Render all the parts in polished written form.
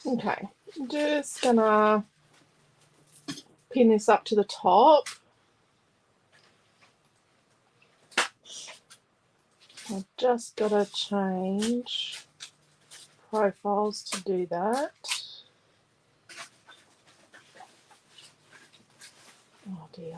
Okay, I'm just gonna pin this up to the top. I've just got to change profiles to do that. Oh dear.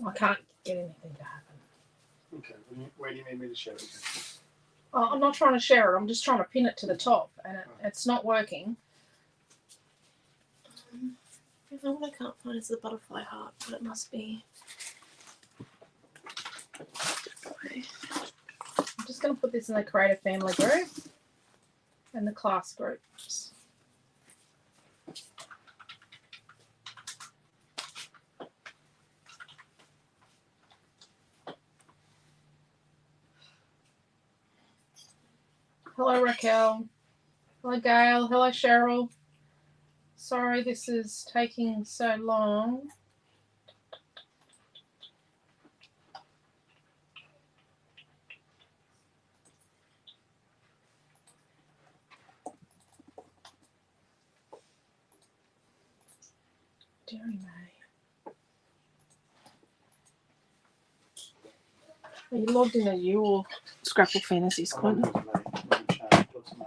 I can't get anything to happen. Okay, where do you need me to share it? Oh, I'm not trying to share it. I'm just trying to pin it to the top, and it's not working. The one I can't find is the butterfly heart, but it must be. I'm just going to put this in the creative family group and the class groups. Hello, Raquel. Hello, Gail. Hello, Cheryl. Sorry this is taking so long. Deary May. Are you logged in at you or Scrapbook Fantasies, Quentin?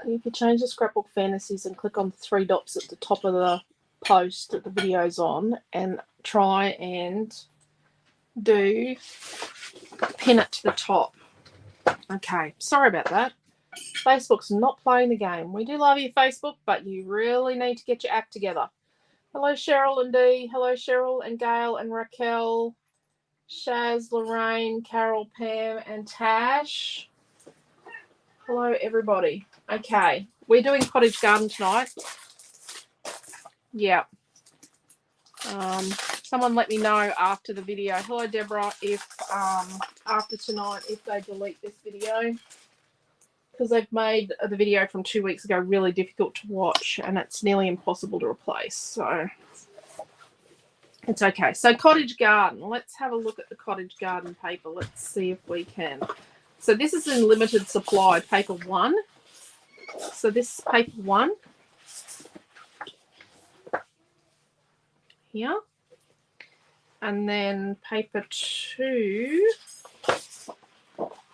If you change the Scrapbook Fantasies and click on the three dots at the top of the post that the video's on and try and do pin it to the top. Okay, sorry about that. Facebook's not playing the game. We do love you, Facebook, but you really need to get your act together. Hello, Cheryl and Dee. Hello, Cheryl and Gail and Raquel, Shaz, Lorraine, Carol, Pam, and Tash. Hello, everybody. Okay, we're doing Cottage Garden tonight. Yeah. Someone let me know after the video. Hello, Deborah. If after tonight, if they delete this video, because they've made the video from 2 weeks ago really difficult to watch, and it's nearly impossible to replace. So it's okay. So Cottage Garden. Let's have a look at the Cottage Garden paper. Let's see if we can. So this is in limited supply, paper 1. So this is paper 1 here. And then paper 2.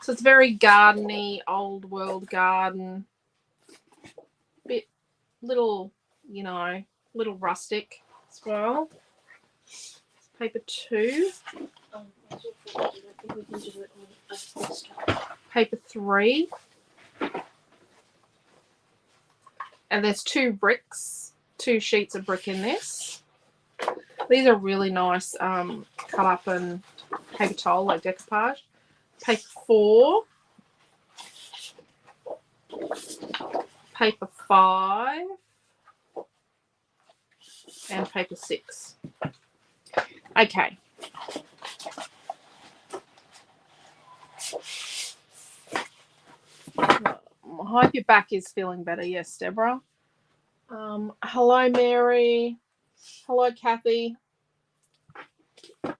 So it's very gardeny, old world garden. Bit little, you know, little rustic as well. Paper 2. Paper 3. And there's 2 bricks, 2 sheets of brick in this. These are really nice, cut up and paper towel, like decoupage. Paper 4. Paper 5. And paper 6. Okay. I hope your back is feeling better. Yes, Deborah. Hello, Mary. Hello, Kathy. Did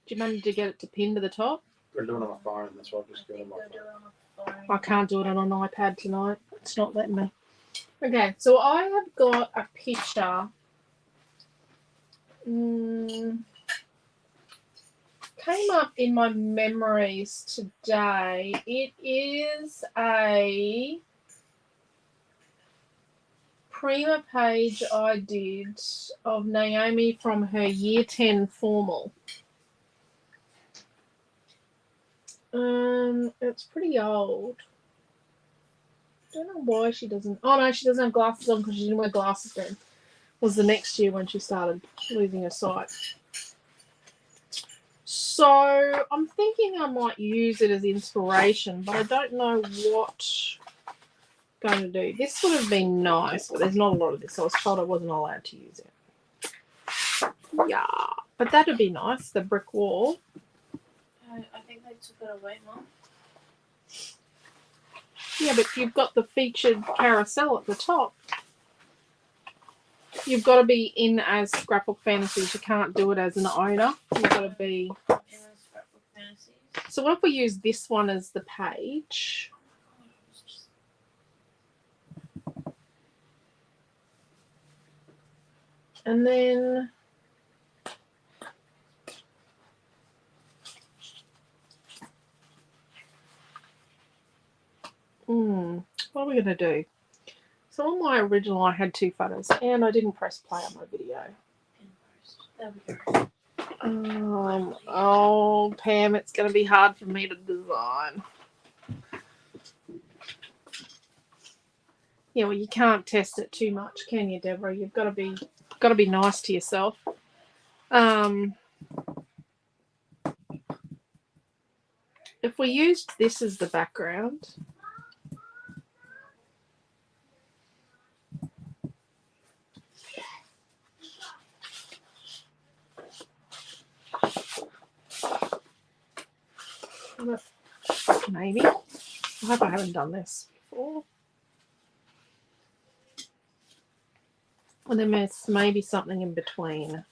you manage to get it to pin to the top? We're doing it on my phone, that's why I've just got it on my phone. I can't do it on an iPad tonight. It's not letting me. Okay, so I have got a picture. Came up in my memories today. It is a Prima page I did of Naomi from her year 10 formal. It's pretty old. Don't know why she doesn't. Oh no, she doesn't have glasses on because she didn't wear glasses then. It was the next year when she started losing her sight. So I'm thinking I might use it as inspiration, but I don't know what I'm going to do. This would have been nice, but there's not a lot of this. I was told I wasn't allowed to use it. Yeah, but that would be nice, the brick wall. I think they took it away, Mum. Yeah, but you've got the featured carousel at the top. You've got to be in as Scrapbook Fantasies. You can't do it as an owner. You've got to be... In the Scrapbook Fantasies. So what if we use this one as the page? And then... what are we going to do? So on my original, I had 2 photos, and I didn't press play on my video. There we go. Oh, Pam, it's going to be hard for me to design. Yeah, well, you can't test it too much, can you, Deborah? You've got to be nice to yourself. If we used this as the background, maybe. I hope I haven't done this before. And then there's maybe something in between.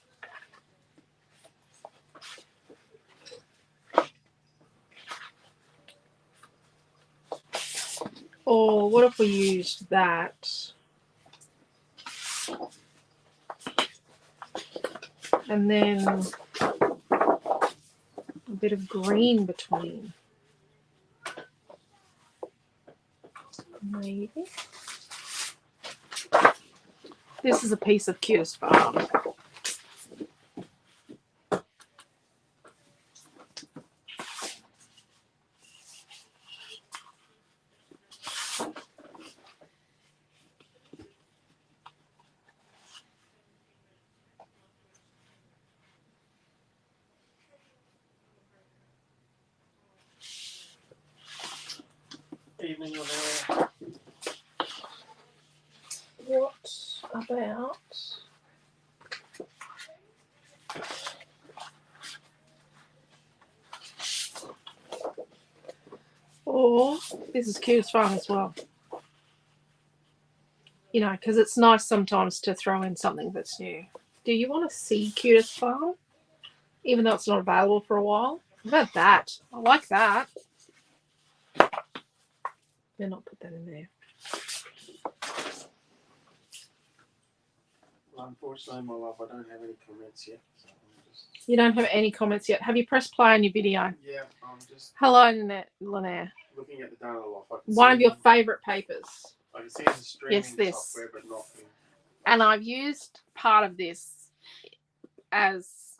Or what if we used that? And then a bit of green between. Maybe. This is a piece of Cutest Farm. Evening, Linnea. What about... Or this is Cutest Farm as well. You know, because it's nice sometimes to throw in something that's new. Do you want to see Cutest Farm? Even though it's not available for a while. What about that? I like that. Better not put that in there. Well, unfortunately, my love, I don't have any comments yet. So I'm just... You don't have any comments yet. Have you pressed play on your video? Yeah, I'm just Hello, Linnea. looking at the data loft. I can One see of your in- favourite papers. I can see in the streaming Yes, this. software, but not in... And I've used part of this as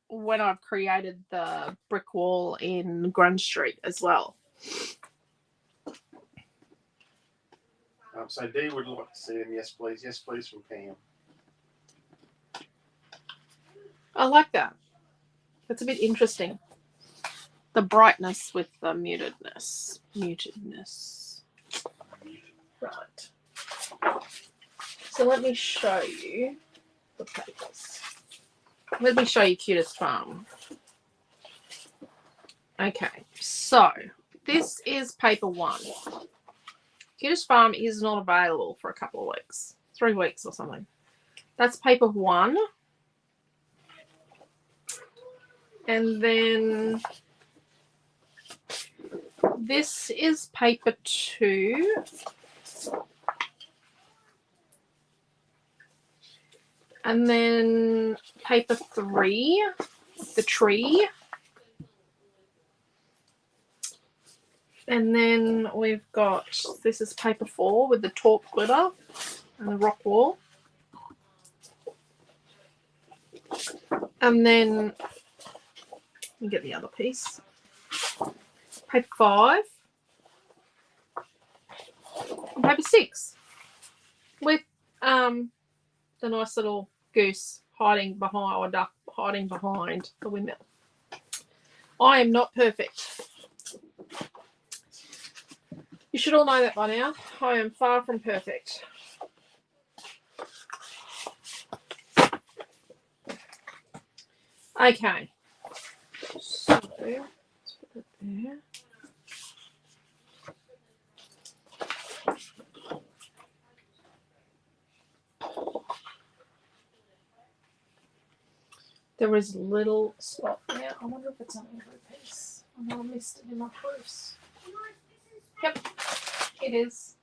when I've created the brick wall in Grunge Street as well. So Dee would like to see them. Yes, please. Yes, please, from Pam. I like that. That's a bit interesting. The brightness with the mutedness. Right. So let me show you the papers. Let me show you Cutest Farm. Okay, so this is paper 1. Cutest Farm is not available for a couple of weeks. 3 weeks or something. That's paper 1. And then this is paper 2. And then paper 3, the tree. And then we've got, this is paper 4 with the taupe glitter and the rock wall. And then, let me get the other piece. Paper 5. And paper 6. With the nice little goose hiding behind, or duck hiding behind the windmill. I am not perfect. You should all know that by now. I am far from perfect. Okay. So, let's put that there. There is a little spot there. I wonder if it's on every piece. I know I missed it in my proofs. Yep, it is.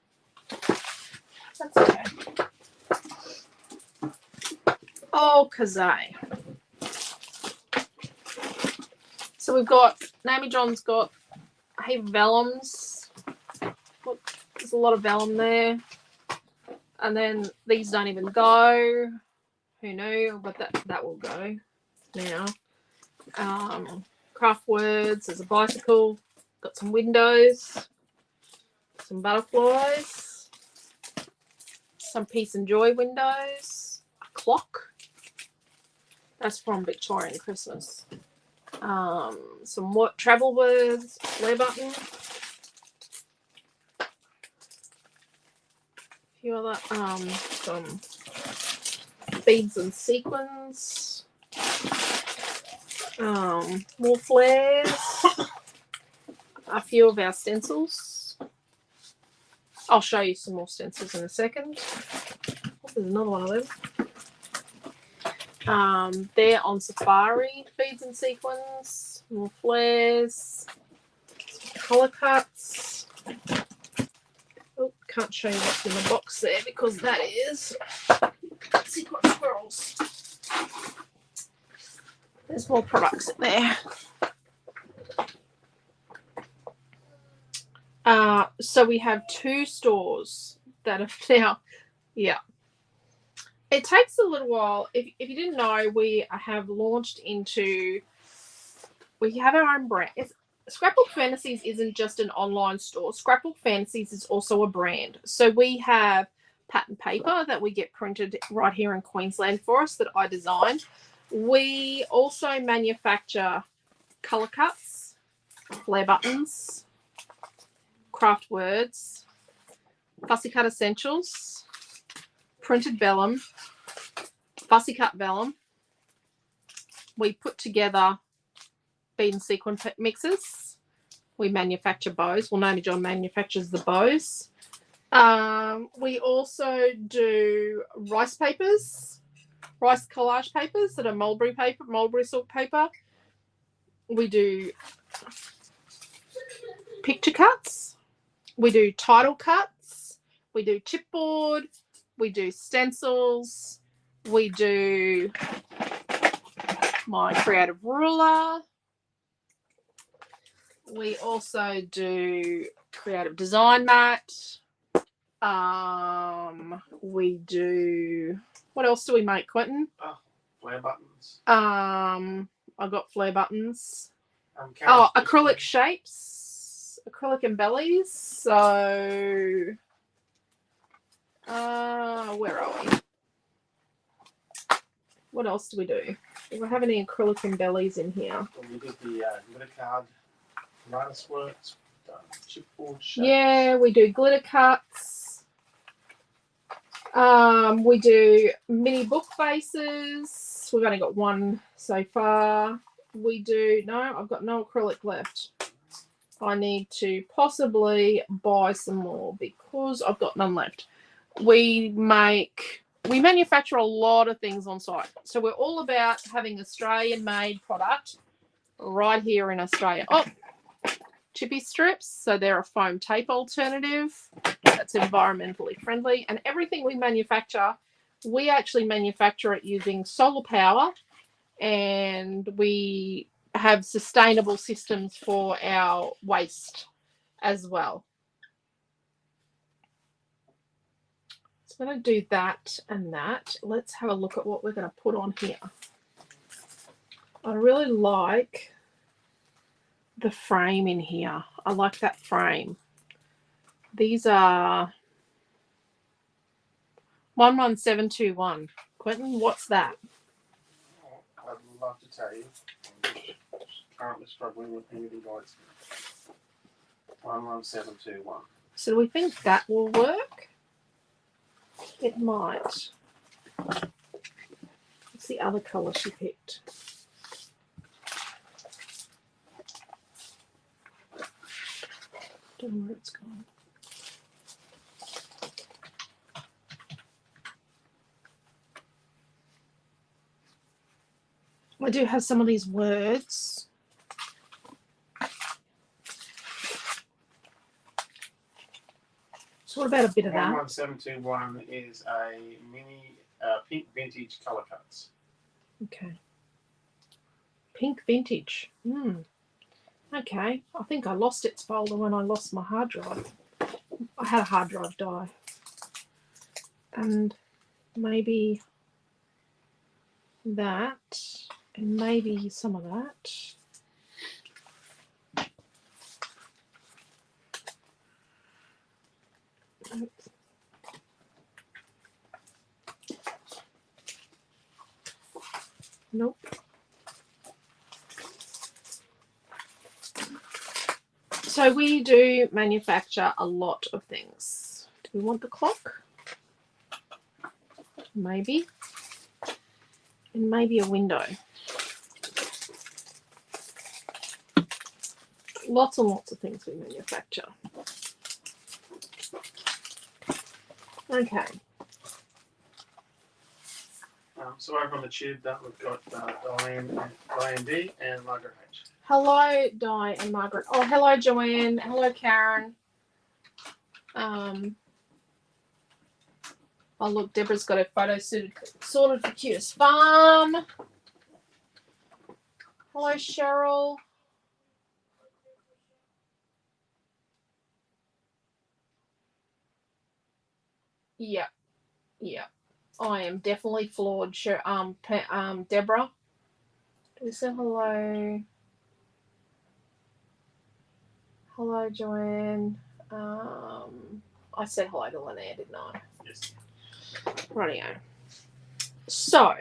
That's okay. Oh, kazay. So we've got, Naomi John's got a heap of vellums. Look, there's a lot of vellum there. And then these don't even go. Who knew? But that will go now. Craft words. There's a bicycle. Got some windows. Some butterflies. Some peace and joy windows. A clock. That's from Victorian Christmas. Some what travel words. Flare button. A few other some beads and sequins. More flares. A few of our stencils. I'll show you some more stencils in a second. Oh, there's another one of them. They're on safari, beads and sequins. More flares. Colour cuts. Oh, can't show you what's in the box there because that is secret squirrels. There's more products in there. So we have 2 stores that have now, yeah. It takes a little while. If you didn't know, we have launched into, we have our own brand. Scrapbook Fantasies isn't just an online store. Scrapbook Fantasies is also a brand. So we have pattern paper that we get printed right here in Queensland for us that I designed. We also manufacture colour cuts, flare buttons, craft words, fussy cut essentials, printed vellum, fussy cut vellum. We put together bead and sequin mixes. We manufacture bows. Well, Naomi John manufactures the bows. We also do rice papers, rice collage papers that are mulberry paper, mulberry silk paper. We do picture cuts. We do title cuts. We do chipboard. We do stencils. We do my creative ruler. We also do creative design mat. We do, what else do we make, Quentin? Flare buttons. I got flare buttons. Acrylic shapes, acrylic and bellies. So, where are we? What else do we do? Do we have any acrylic and bellies in here? We did the glitter card, lattice works, chipboard shapes. Yeah, we do glitter cuts. We do mini book faces. We've only got one so far. We do, no, I've got no acrylic left. I need to possibly buy some more because I've got none left. We manufacture a lot of things on site. So we're all about having Australian made product right here in Australia. Oh, chippy strips. So they're a foam tape alternative that's environmentally friendly. And everything we manufacture, we actually manufacture it using solar power, and we have sustainable systems for our waste as well. So I'm going to do that and that. Let's have a look at what we're going to put on here. I really like the frame in here. I like that frame. These are 11721. Quentin, what's that? I'd love to tell you. currently struggling with anything guides. 11721. So do we think that will work? It might. What's the other colour she picked? Don't know where it's gone. I do have some of these words. So what about a bit of that? 11721 is a mini pink vintage colour cuts. Okay. Pink vintage. Okay. I think I lost its folder when I lost my hard drive. I had a hard drive die. And maybe that. And maybe some of that. Oops. Nope. So we do manufacture a lot of things. Do we want the clock? Maybe. And maybe a window. Lots and lots of things we manufacture. Okay. So over on the tube, we've got Diane D and Margaret H. Hello, Di and Margaret. Oh, hello, Joanne. Hello, Karen. Oh, look, Deborah's got her photo sorted for Cutest Farm. Hello, Cheryl. Yeah, yeah. I am definitely flawed. Deborah. Do we say hello? Hello, Joanne. I said hello to Linnea, didn't I? Yes. Rightio. So,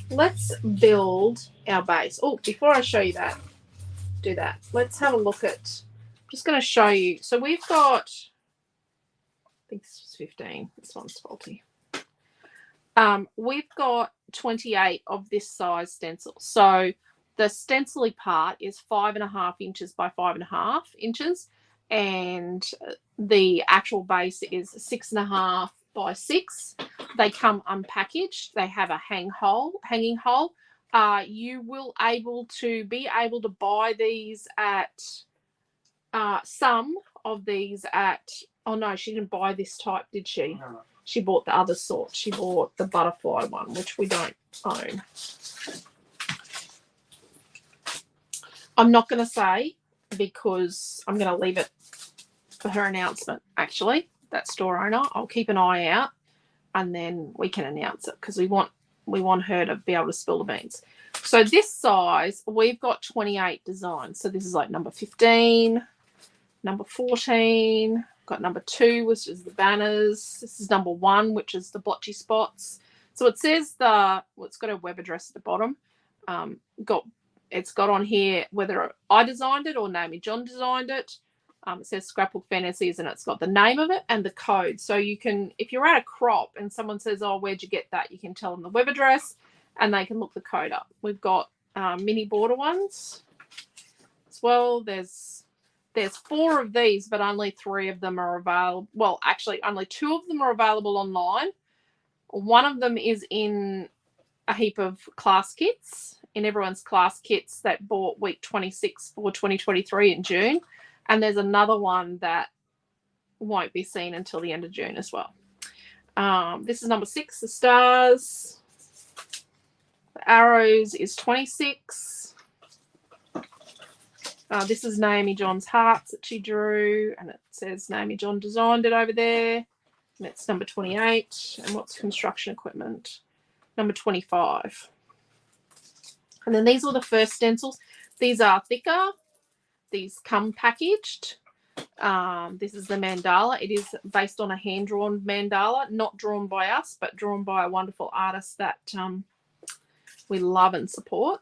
let's build our base. Oh, before I show you that, do that. Let's have a look at, I'm just going to show you. So we've got, I think this was 15. This one's faulty. We've got 28 of this size stencil. So the stencily part is 5.5 inches by 5.5 inches. And the actual base is 6.5 by 6. They come unpackaged. They have a hanging hole. You will be able to buy these at some of these at. Oh no, she didn't buy this type, did she? No. She bought the other sort. She bought the butterfly one, which we don't own. I'm not going to say because I'm going to leave it for her announcement, actually, that store owner. I'll keep an eye out and then we can announce it because we want her to be able to spill the beans. So this size, we've got 28 designs. So this is like number 15, number 14, got number 2, which is the banners. This is number 1, which is the blotchy spots. So it says it's got a web address at the bottom. It's got on here whether I designed it or Naomi John designed it. It says Scrapbook Fantasies and it's got the name of it and the code. So you can, if you're at a crop and someone says, oh, where'd you get that? You can tell them the web address and they can look the code up. We've got mini border ones as well. There's 4 of these, but only 3 of them are available. Well, actually, only 2 of them are available online. One of them is in a heap of class kits, in everyone's class kits that bought week 26 for 2023 in June. And there's another one that won't be seen until the end of June as well. This is number 6, the stars. The arrows is 26. This is Naomi John's hearts that she drew, and it says Naomi John designed it over there. And it's number 28. And what's construction equipment? Number 25. And then these were the first stencils. These are thicker. These come packaged. This is the mandala. It is based on a hand-drawn mandala, not drawn by us, but drawn by a wonderful artist that we love and support.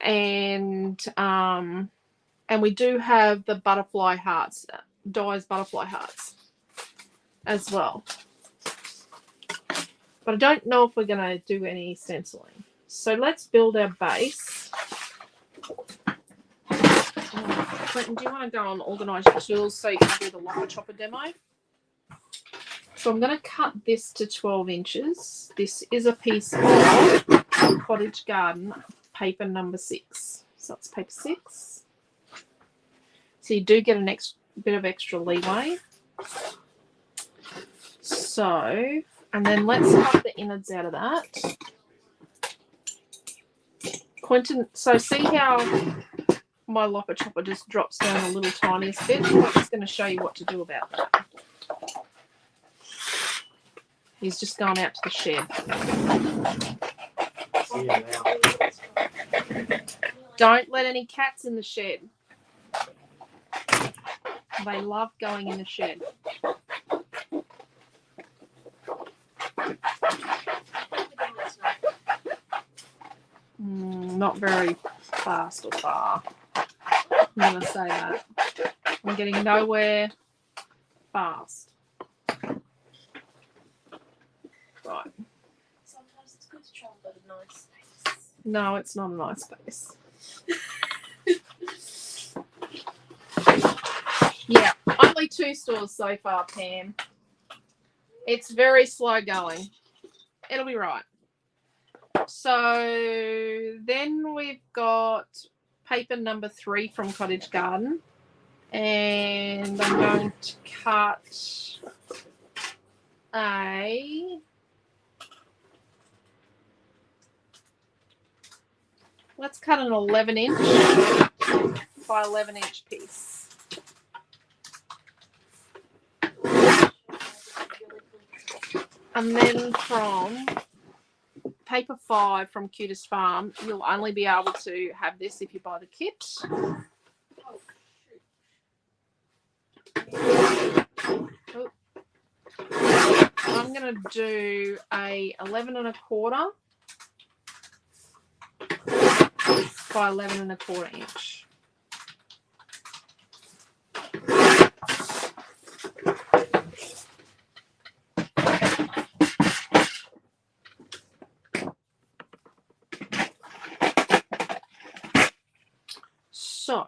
and we do have the butterfly hearts, dies butterfly hearts as well. But I don't know if we're going to do any stenciling. So let's build our base. Quentin, do you want to go and organise your tools so you can do the locker chopper demo? So I'm going to cut this to 12 inches. This is a piece of Cottage Garden paper number 6. So it's paper 6. So you do get a bit of extra leeway. So, and then let's cut the innards out of that. Quentin, so see how my locker chopper just drops down a little tiniest bit? I'm just going to show you what to do about that. He's just gone out to the shed. Don't let any cats in the shed. They love going in the shed. Not very fast or far. I'm going to say that. I'm getting nowhere fast. Right. Sometimes it's good to travel at a nice space. No, it's not a nice space. Yeah, only 2 stores so far, Pam. It's very slow going. It'll be right. So then we've got paper number 3 from Cottage Garden. And I'm going to cut let's cut an 11-inch by 11-inch piece. And then from paper 5 from Cutest Farm, you'll only be able to have this if you buy the kit. Oh. I'm going to do a 11 1/4 by 11 1/4 inch. So,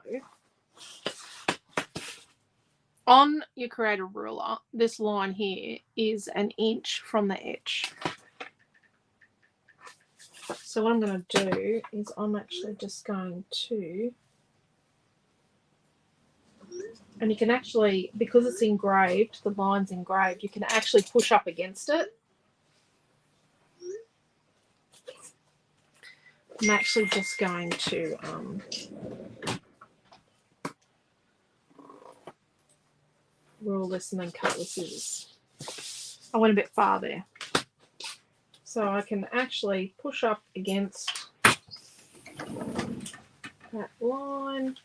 on your Creator ruler, this line here is 1 inch from the edge. So what I'm going to do is I'm actually just going to, and you can actually, because it's engraved, the line's engraved, you can actually push up against it. I'm actually just going to rule this and then cut with scissors. I went a bit far there. So I can actually push up against that line.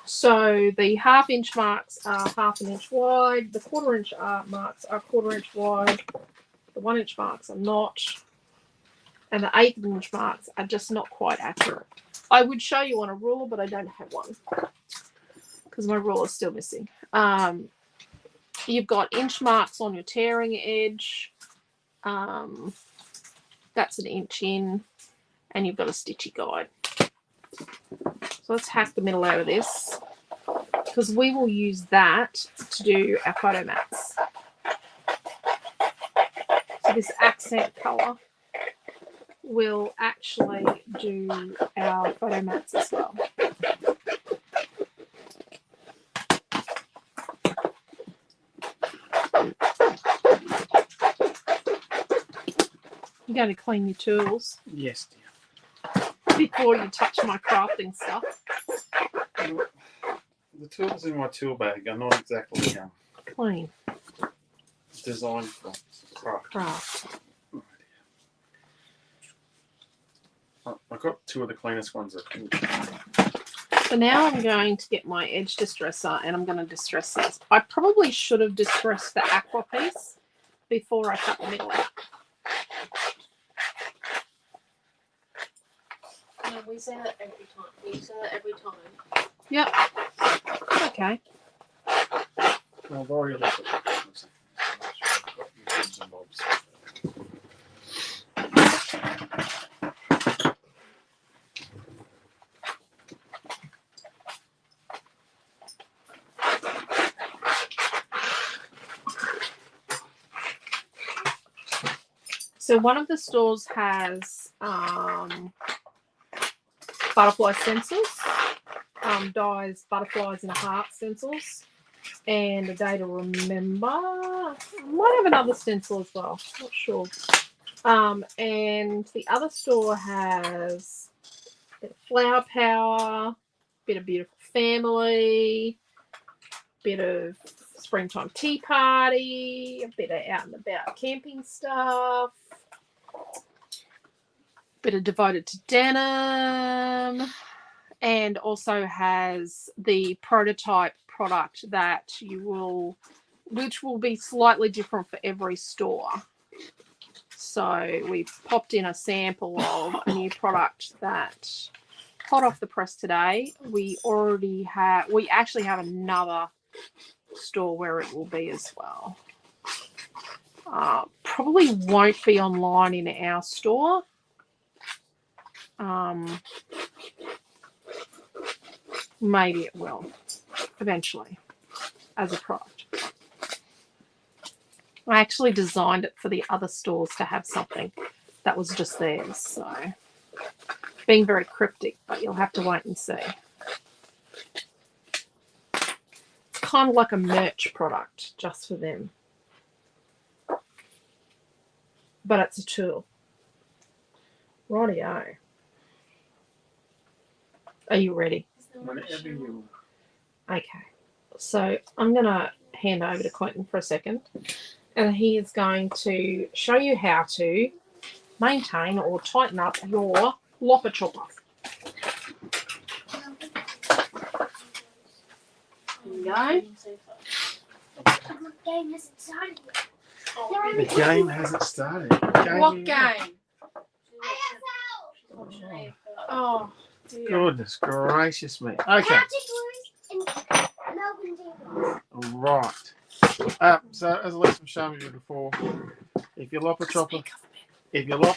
So the 1/2 inch marks are 1/2 inch wide, the 1/4 inch marks are 1/4 inch wide, the 1 inch marks are not, and the 1/8 inch marks are just not quite accurate. I would show you on a ruler, but I don't have one because my ruler is still missing. You've got inch marks on your tearing edge. That's 1 inch in, and you've got a stitchy guide. So let's hack the middle out of this because we will use that to do our photo mats. So this accent colour will actually do our photo mats as well. You're going to clean your tools. Yes, dear. Before you touch my crafting stuff. The tools in my tool bag are not exactly Clean. designed for craft. I've got 2 of the cleanest ones I can. So now I'm going to get my edge distresser and I'm going to distress this. I probably should have distressed the aqua piece before I cut the middle out. we say that every time. We say that every time. Yep. Okay. Well, I've already looked at it. So one of the stores has butterfly stencils, dyes butterflies in a heart stencils, and a day to remember. Might have another stencil as well. Not sure. And the other store has a bit of flower power, bit of beautiful family, bit of springtime tea party, a bit of out and about camping stuff, bit of devoted to denim, and also has the prototype product that which will be slightly different for every store. So we popped in a sample of a new product that hot off the press today. We actually have another store where it will be as well. Probably won't be online in our store. Maybe it will eventually as a product. I actually designed it for the other stores to have something that was just theirs. So being very cryptic, but you'll have to wait and see. It's kind of like a merch product just for them. But it's a tool. Rightio. Are you ready? Whenever you. Okay. So I'm going to hand over to Quentin for a second. And he is going to show you how to maintain or tighten up your lopper chopper. There you go. The game hasn't started yet. The game hasn't started. What game? Oh, dear. Goodness gracious me. Okay. Right. So as Alicia was showing you before, if your lopper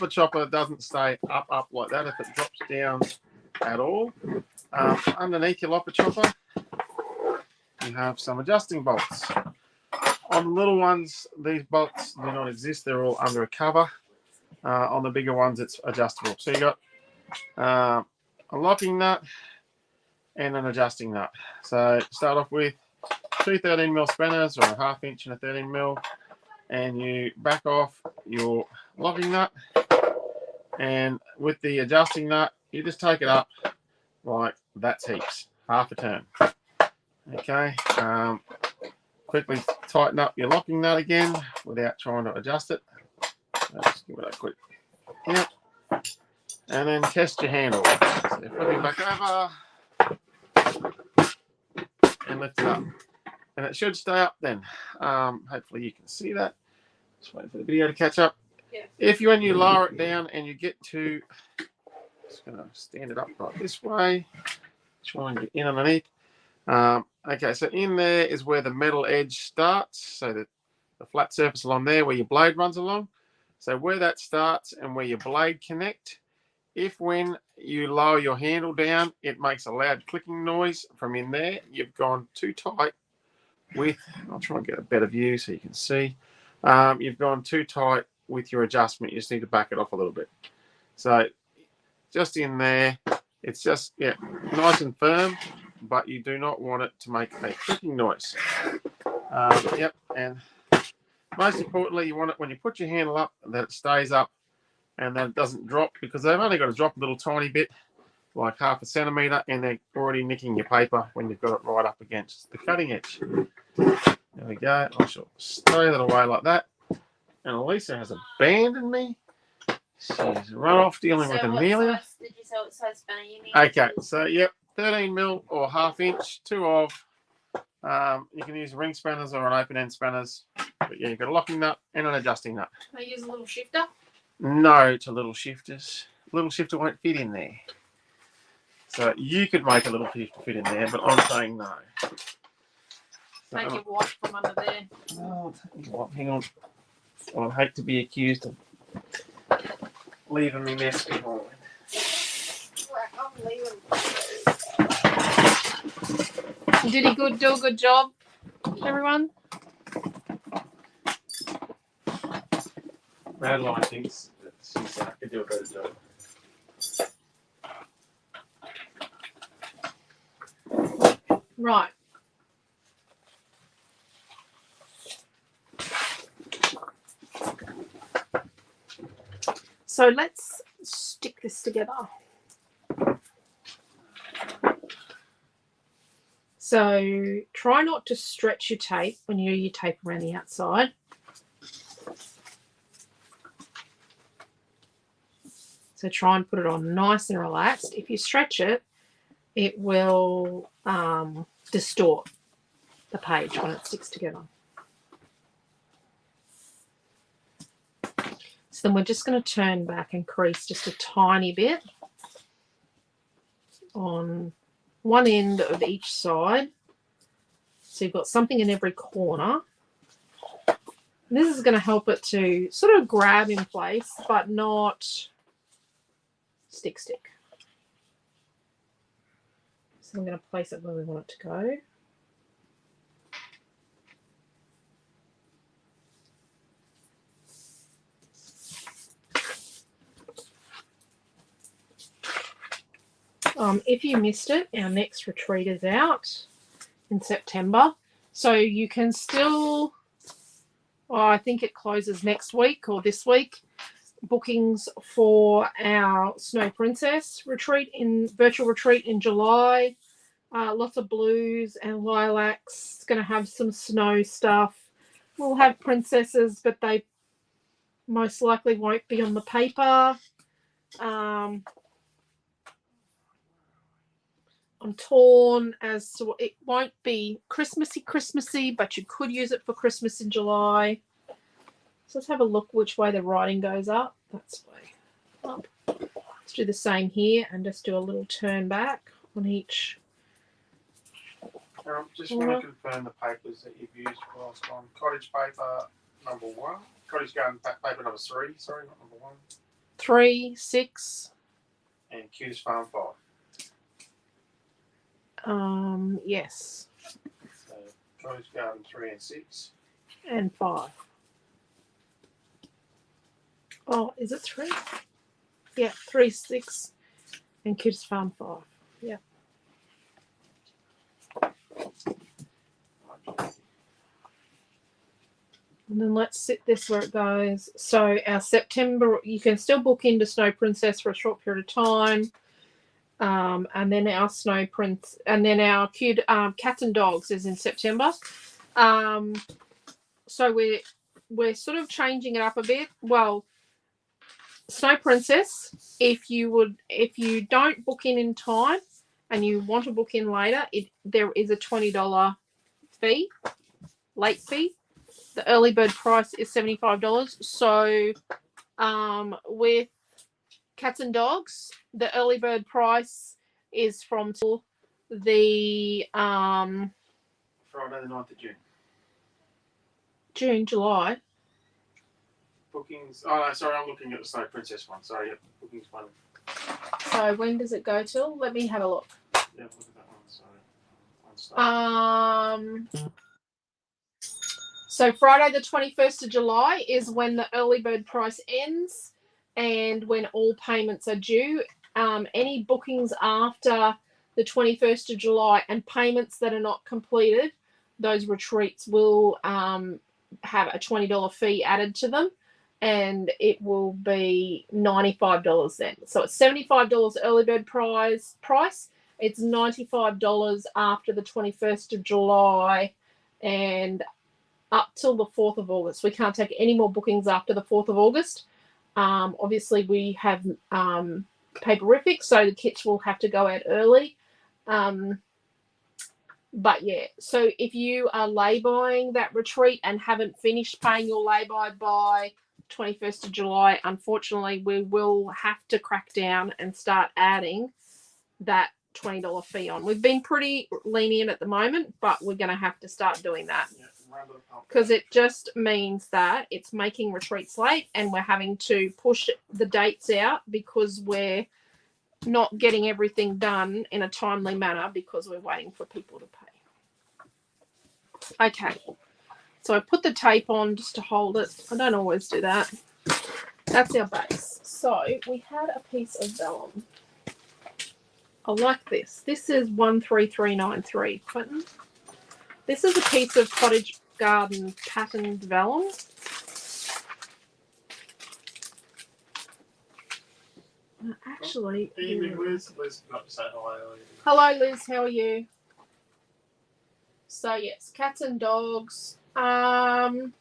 chopper doesn't stay up like that, if it drops down at all, underneath your lopper chopper, you have some adjusting bolts. On the little ones, these bolts do not exist. They're all under a cover. On the bigger ones, it's adjustable. So you got a locking nut and an adjusting nut. So start off with two 13mm spanners, or a 1/2 inch and a 13mm, and you back off your locking nut, and with the adjusting nut you just take it up like that's heaps, half a turn. Okay. Quickly tighten up your locking nut again without trying to adjust it. Just give it a quick, yep, and then test your handle. So you're flipping back over and lift it up, and it should stay up then. Hopefully you can see that. Just waiting for the video to catch up. Yeah. When you lower it down and you get to, just going to stand it up right this way, try and get in underneath. Okay, so in there is where the metal edge starts, so that the flat surface along there where your blade runs along. So where that starts and where your blade connect, if when you lower your handle down, it makes a loud clicking noise from in there, you've gone too tight with, I'll try and get a better view so you can see, you've gone too tight with your adjustment. You just need to back it off a little bit. So just in there, it's just, yeah, nice and firm, but you do not want it to make a clicking noise. Yep, and most importantly, you want it when you put your handle up that it stays up and that it doesn't drop, because they've only got to drop a little tiny bit, like 1/2 centimetre, and they're already nicking your paper when you've got it right up against the cutting edge. There we go. I shall stay that away like that. And Alicia has abandoned me. She's run off dealing with Amelia. Did you say what size spanner you need? Okay, so yep, 13mm or 1/2 inch, two of. You can use ring spanners or an open end spanners. But yeah, you've got a locking nut and an adjusting nut. Can I use a little shifter? No to little shifters. Little shifter won't fit in there. So you could make a little piece to fit in there, but I'm saying no. Take your wipe from under there. Oh, take your wipe. Hang on. I'd hate to be accused of leaving me mess behind. Did he do a good job, everyone? Madeline thinks that she could do a better job. Right. So let's stick this together. So try not to stretch your tape when you do your tape around the outside. So try and put it on nice and relaxed. If you stretch it, it will distort the page when it sticks together. So then we're just going to turn back and crease just a tiny bit on one end of each side. So you've got something in every corner. And this is going to help it to sort of grab in place, but not stick. So I'm going to place it where we want it to go. If you missed it, our next retreat is out in September. So you can still, I think it closes next week or this week, bookings for our Snow Princess retreat virtual retreat in July. Lots of blues and lilacs. It's going to have some snow stuff. We'll have princesses, but they most likely won't be on the paper. I'm torn as to it won't be Christmassy, but you could use it for Christmas in July. So let's have a look which way the writing goes up. That's way up. Let's do the same here and just do a little turn back on each. Just want to confirm the papers that you've used whilst on. Cottage paper number 1. Cottage garden paper number 3. Sorry, not number 1. 3, 6. And Cutest Farm 5. Yes. So Cottage garden 3 and 6. And 5. Oh, is it 3? Yeah, 3, 6, and Cutest Farm 5. Yeah. And then let's sit this where it goes. So our September, you can still book into Snow Princess for a short period of time. And then our Snow Prince, and then our cute Cats and Dogs is in September. So we're sort of changing it up a bit. Well, Snow Princess, if you don't book in time and you want to book in later, there is a $20 fee, late fee. The early bird price is $75. So with Cats and Dogs, the early bird price is from the Friday the 9th of June. July. Bookings. Oh, no, sorry, I'm looking at the Snow Princess one. Sorry, yep, bookings one. So when does it go till? Let me have a look. Yeah, look at that one. Sorry. So Friday the 21st of July is when the early bird price ends and when all payments are due. Any bookings after the 21st of July and payments that are not completed, those retreats will have a $20 fee added to them, and it will be $95 then. So it's $75 early bird price. It's $95 after the 21st of July and up till the 4th of August. We can't take any more bookings after the 4th of August. Obviously, we have Paperific, so the kits will have to go out early. But yeah, so if you are lay-buying that retreat and haven't finished paying your lay-by by 21st of July, unfortunately, we will have to crack down and start adding that $20 fee on. We've been pretty lenient at the moment, but we're going to have to start doing that because it just means that it's making retreats late and we're having to push the dates out because we're not getting everything done in a timely manner because we're waiting for people to pay. Okay, so I put the tape on just to hold it. I don't always do that. That's our base. So we had a piece of vellum. I like this. This is 13393, Quentin. This is a piece of Cottage Garden patterned vellum. Actually, Evening, Liz. Liz, not to say hello. Hello, Liz. How are you? So yes, cats and dogs. Don't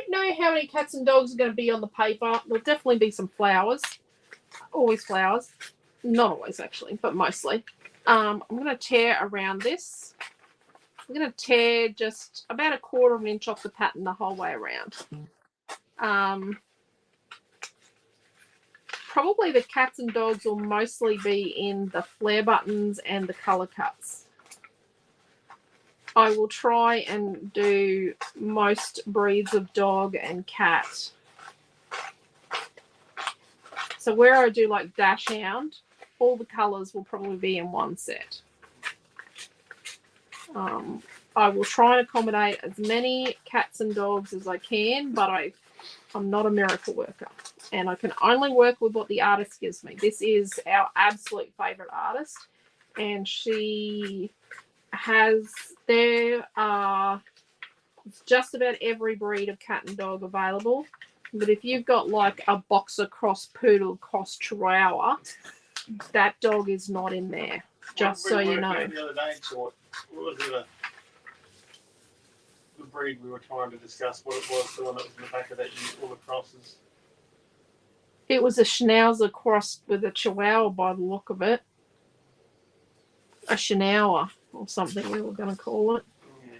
know how many cats and dogs are going to be on the paper. There'll definitely be some flowers. Always flowers. Not always, actually, but mostly. I'm going to tear around this. I'm going to tear just about 1/4 of an inch off the pattern the whole way around. Probably the cats and dogs will mostly be in the flare buttons and the colour cuts. I will try and do most breeds of dog and cat. So where I do like Dachshund, all the colours will probably be in one set. I will try and accommodate as many cats and dogs as I can, but I'm not a miracle worker. And I can only work with what the artist gives me. This is our absolute favourite artist. And she has, there are just about every breed of cat and dog available. But if you've got like a boxer cross poodle cross chihuahua, that dog is not in there. Just so you know. The other day, what was it? The breed we were trying to discuss. What it was, the one that was in the back of that, all the crosses. It was a Schnauzer crossed with a chihuahua by the look of it. A Schnauzer or something we were going to call it. Yeah.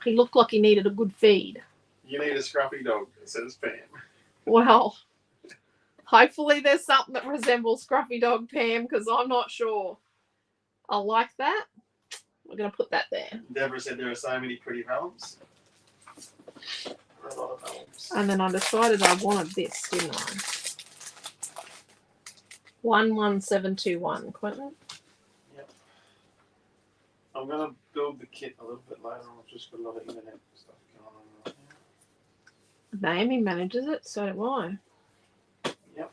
He looked like he needed a good feed. You need a scruffy dog instead of Pam. Well, hopefully there's something that resembles Scruffy Dog Pam because I'm not sure. I like that. We're going to put that there. Deborah said there are so many pretty vellums. A lot of vellums. And then I decided I wanted this, didn't I? 11721, Quentin. Yep. I'm going to build the kit a little bit later on. I've just got a lot of internet stuff going on right now. Naomi manages it, so do I. Yep.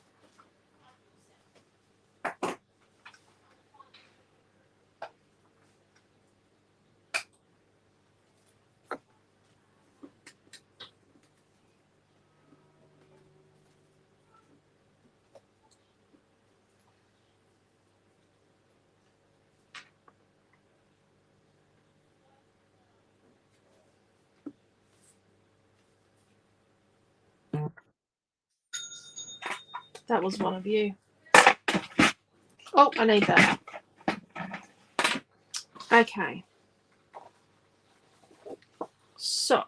That was one of you. Oh, I need that. Okay. So,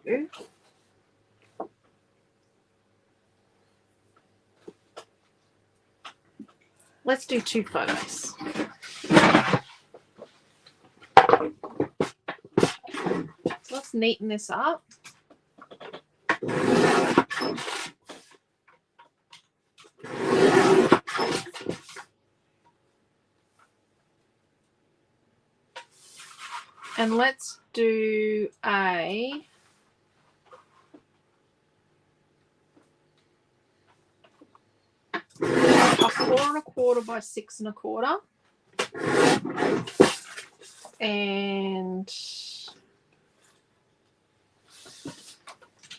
let's do 2 photos. So let's neaten this up. And let's do a a 4 1/4 by 6 1/4 and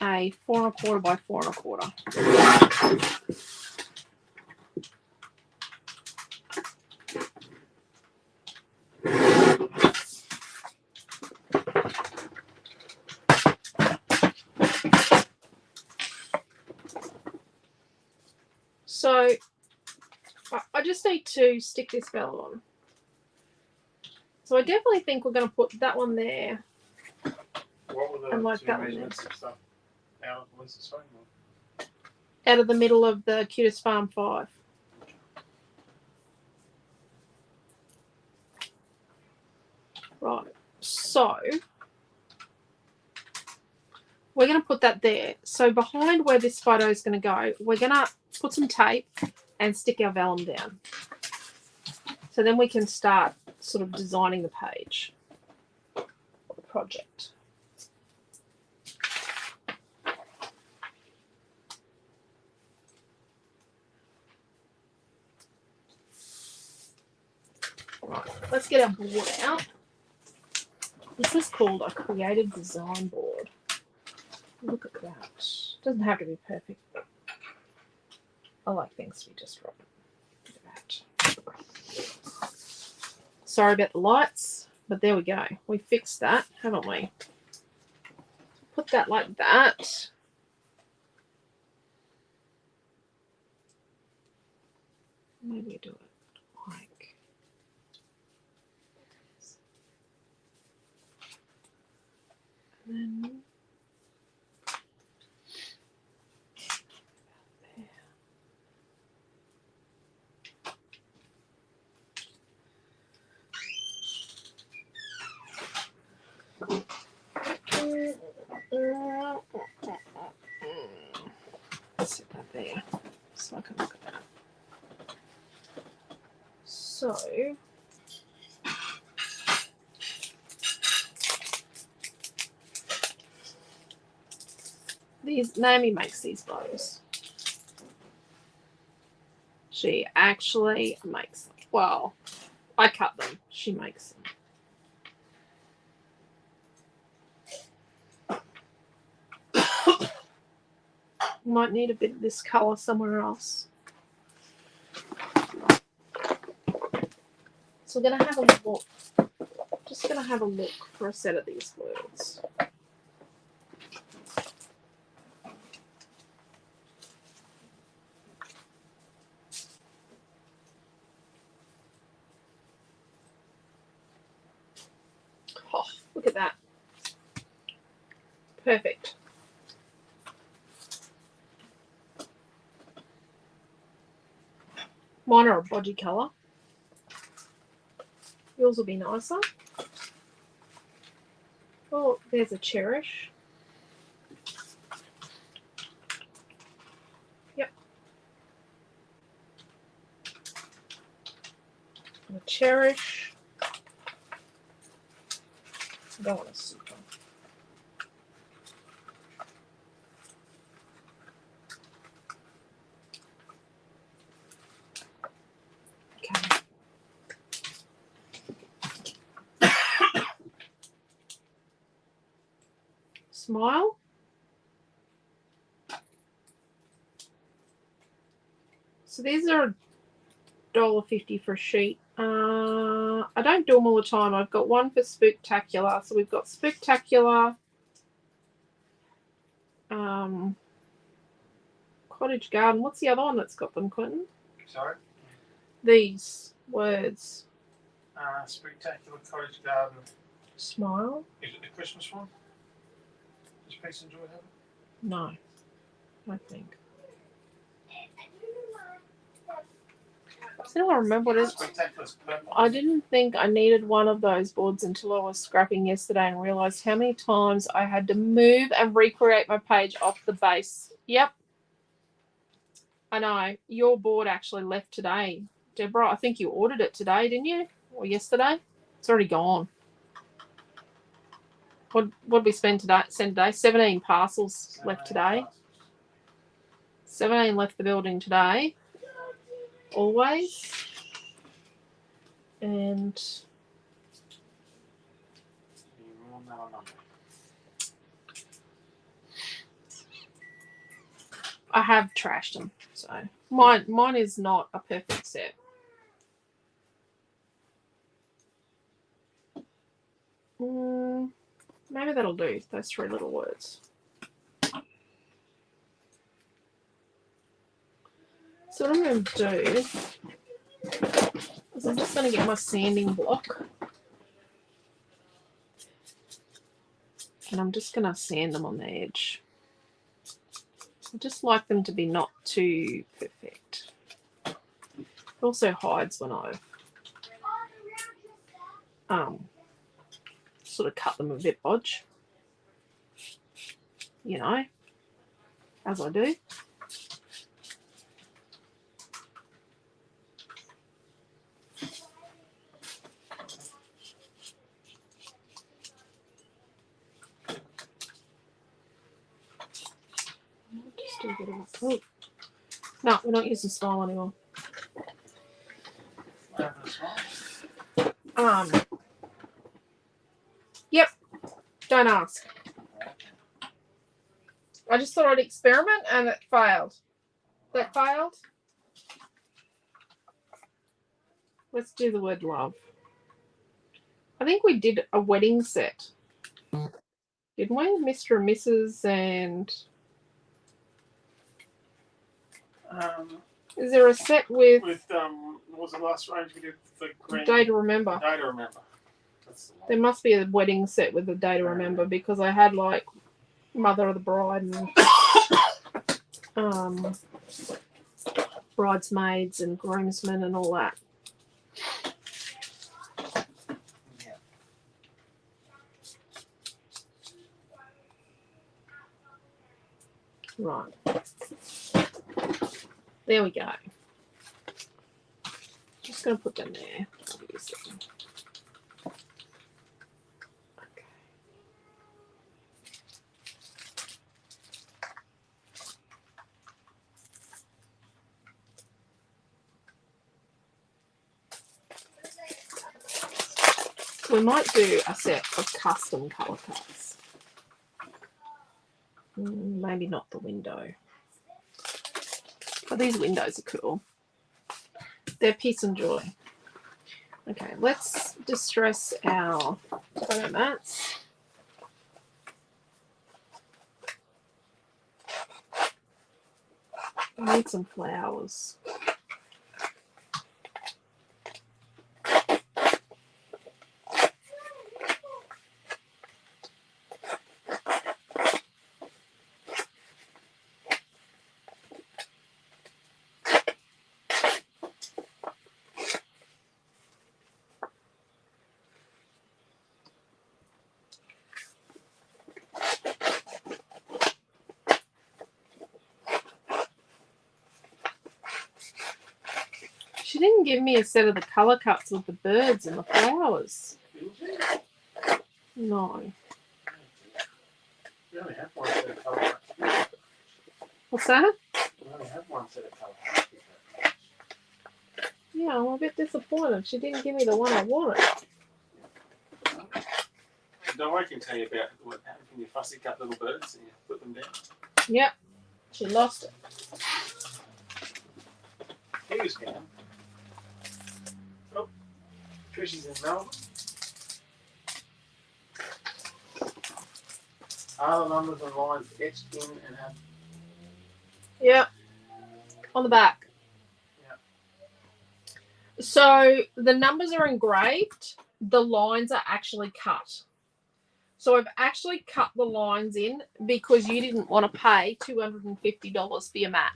a 4 1/4 by 4 1/4. So I just need to stick this vellum on. So I definitely think we're going to put that one there. What were the And like two that one measurements and stuff out of Lisa's phone? out of the middle of the Cutest Farm 5. Right, so we're going to put that there. So behind where this photo is going to go, we're going to put some tape and stick our vellum down. So then we can start sort of designing the page or the project. Right, let's get our board out. This is called a creative design board. Look at that. Doesn't have to be perfect. I like things to be just right. Look at that. Sorry about the lights, but there we go. We fixed that, haven't we? Put that like that. Maybe do it like this. And then sit that there so I can look at that. So these, Naomi makes these bows. She actually makes them. Well, I cut them. She makes them. Might need a bit of this colour somewhere else. So we're going to have a look. Just going to have a look for a set of these words. Oh, look at that. Perfect. Mine are a bodgy colour. Yours will be nicer. Oh, there's a cherish. Yep. And a cherish. I don't want a super. Okay. Smile. So these are $1.50 for a sheet. I don't do them all the time. I've got one for Spooktacular. So we've got Spooktacular, Cottage Garden. What's the other one that's got them, Quentin? Sorry? These words. Spectacular Cottage Garden. Smile. Is it the Christmas one? Does Peace and Joy have it? No, I think. Still, I remember what it is. Spectacular's purple. I didn't think I needed one of those boards until I was scrapping yesterday and realised how many times I had to move and recreate my page off the base. Yep. I know. Your board actually left today. Deborah, I think you ordered it today, didn't you? Or yesterday? It's already gone. What'd we send today? 17 parcels left today. 17 left the building today. Always. And I have trashed them. So mine is not a perfect set. Maybe that'll do, those 3 little words. So what I'm going to do is I'm just going to get my sanding block. And I'm just going to sand them on the edge. I just like them to be not too perfect. It also hides when I've sort of cut them a bit bodge, you know, as I do. Just do a bit of a, no, we're not using Smile anymore. Yep, don't ask. I just thought I'd experiment and it failed. That failed. Let's do the word love. I think we did a wedding set. Didn't we? Mr. and Mrs. and... is there a set with... what was the last range we did? The green... Day to Remember. Day to Remember. There must be a wedding set with a Day to Remember because I had like Mother of the Bride and bridesmaids and groomsmen and all that. Right. There we go. Just going to put them there. Okay. We might do a set of custom colour cuts. Maybe not the window. But these windows are cool. They're peace and joy. Okay, let's distress our photo mats. I need some flowers. She didn't give me a set of the colour cuts with the birds and the flowers. No. We only have one set of colour cuts. What's that? We only have one set of colour cuts. Yeah, I'm a bit disappointed. She didn't give me the one I wanted. Don't I can tell you about what happens when you fussy cut little birds and you put them down. Yep. She lost it. Here's down. Oh, Trishy's in Melbourne. Are the numbers and lines etched in and have... Yep. On the back. Yep. So the numbers are engraved. The lines are actually cut. So I've actually cut the lines in because you didn't want to pay $250 for your mat.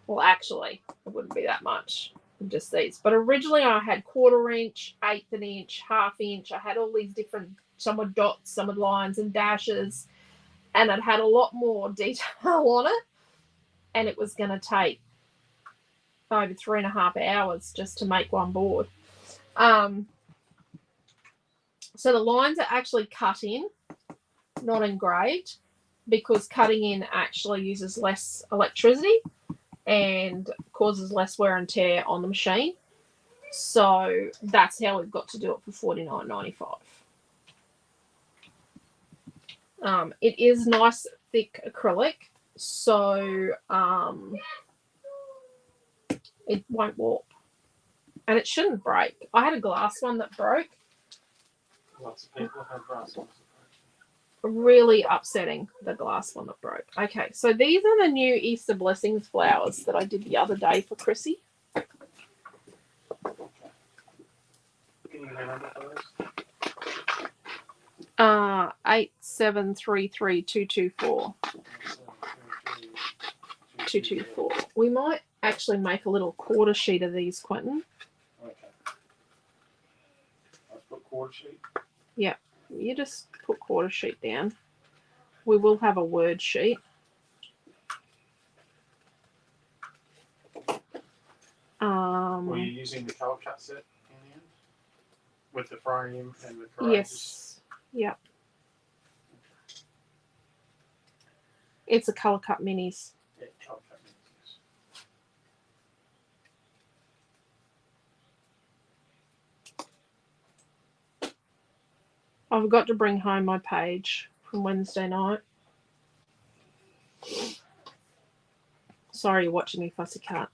Well, actually, it wouldn't be that much. Just these. But originally I had 1/4 inch, 1/8 inch, 1/2 inch. I had all these different, some with dots, some with lines and dashes. And it had a lot more detail on it. And it was going to take over 3.5 hours just to make one board. So the lines are actually cut in, not engraved, because cutting in actually uses less electricity and causes less wear and tear on the machine. So that's how we've got to do it for $49.95. It is nice thick acrylic, so it won't warp. And it shouldn't break. I had a glass one that broke. Lots of people have brass ones. Really upsetting, the glass one that broke. Okay, so these are the new Easter Blessings flowers that I did the other day for Chrissy. Can you remember those? 8733224. 224. We might actually make a little quarter sheet of these, Quentin. Okay. Let's put quarter sheet. Yeah, you just put quarter sheet down. We will have a word sheet. Were you using the colour cut set in the end? With the frame and the courageous? Yes. Yep. It's a colour cut minis. Yeah, colour cut minis, yes. I've got to bring home my page from Wednesday night. Sorry you're watching me, Fussy Cat.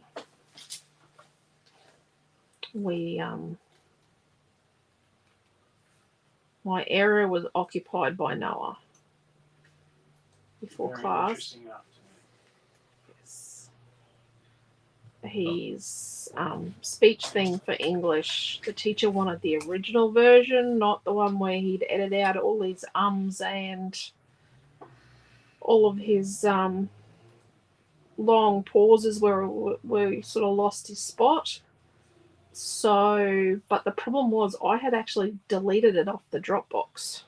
My area was occupied by Noah before Very class. interesting afternoon. Yes. His speech thing for English, the teacher wanted the original version, not the one where he'd edit out all these ums and all of his long pauses where he sort of lost his spot. So, but the problem was I had actually deleted it off the Dropbox,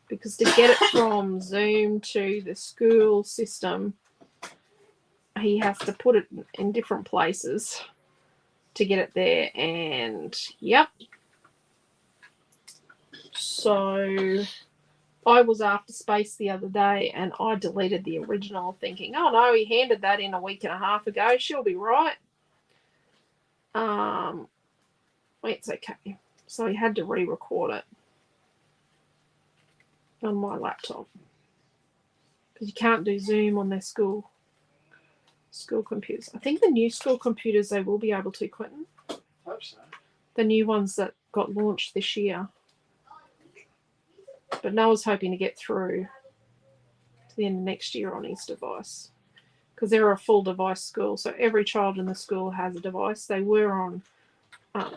because to get it from Zoom to the school system, he has to put it in different places to get it there. And yep. So I was after space the other day and I deleted the original thinking, oh no, he handed that in a week and a half ago. She'll be right. It's okay. So he had to re-record it on my laptop, because you can't do Zoom on their school computers. I think the new school computers they will be able to, Quentin. Hope so. The new ones that got launched this year. But Noah's hoping to get through to the end of next year on his device, because they're a full device school. So every child in the school has a device. They were on,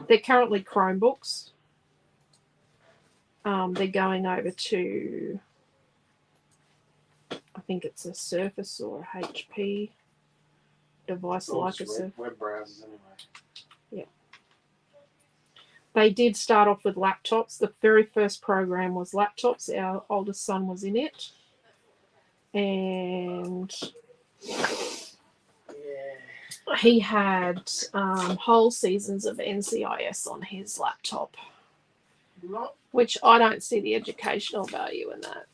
they're currently Chromebooks. They're going over to, I think it's a Surface or a HP device, like a Surface. Web browsers anyway. Yeah. They did start off with laptops. The very first program was laptops. Our oldest son was in it. And he had whole seasons of NCIS on his laptop, which I don't see the educational value in that.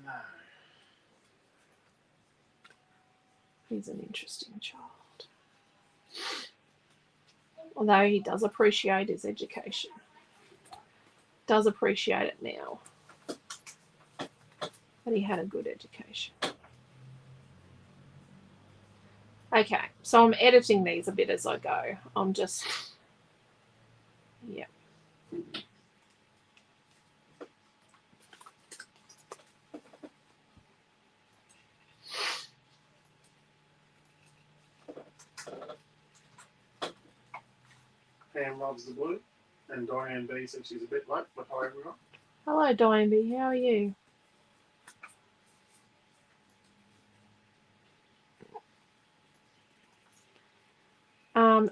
No. He's an interesting child. Although he does appreciate his education. Does appreciate it now. But he had a good education. Okay, so I'm editing these a bit as I go. I'm just, yeah. Pam loves the blue, and Diane B said she's a bit late, but hi everyone. Hello, Diane B. How are you?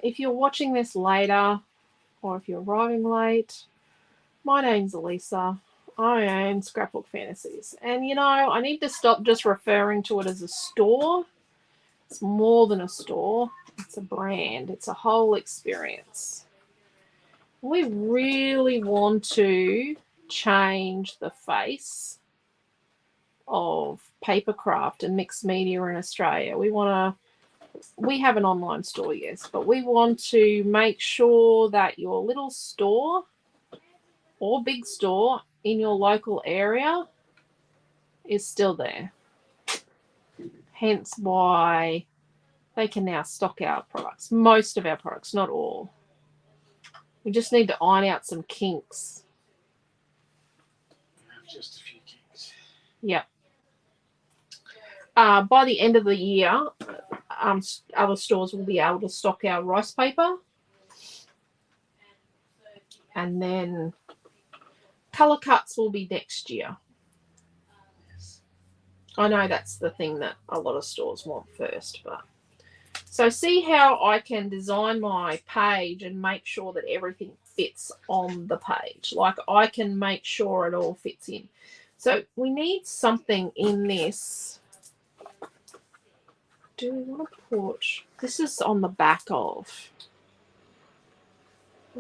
If you're watching this later, or if you're arriving late, my name's Alicia. I own Scrapbook Fantasies. And, you know, I need to stop just referring to it as a store. It's more than a store. It's a brand. It's a whole experience. We really want to change the face of papercraft and mixed media in Australia. We have an online store, yes, but we want to make sure that your little store or big store in your local area is still there. Hence why they can now stock our products. Most of our products, not all. We just need to iron out some kinks. Just a few kinks. Yep. By the end of the year, other stores will be able to stock our rice paper. And then colour cuts will be next year. Yes. I know that's the thing that a lot of stores want first, but so see how I can design my page and make sure that everything fits on the page. Like I can make sure it all fits in. So we need something in this. Do we want to put, this is on the back of.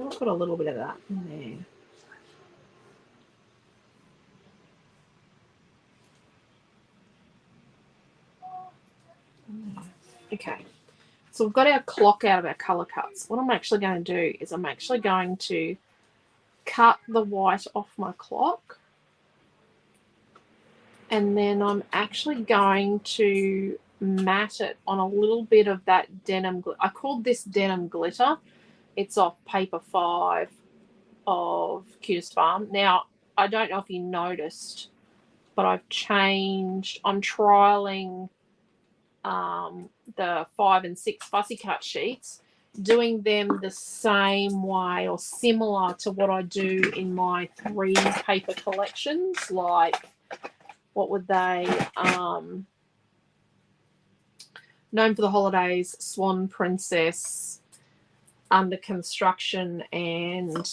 I'll put a little bit of that in there. Okay, so we've got our clock out of our colour cuts. What I'm actually going to do is I'm actually going to cut the white off my clock, and then I'm actually going to mat it on a little bit of that denim. I called this denim glitter. It's off Paper 5 of Cutest Farm. Now, I don't know if you noticed, but I've changed. I'm trialing the 5 and 6 fussy cut sheets, doing them the same way or similar to what I do in my 3 paper collections. Like, what would they, Known for the Holidays, Swan Princess, Under Construction, and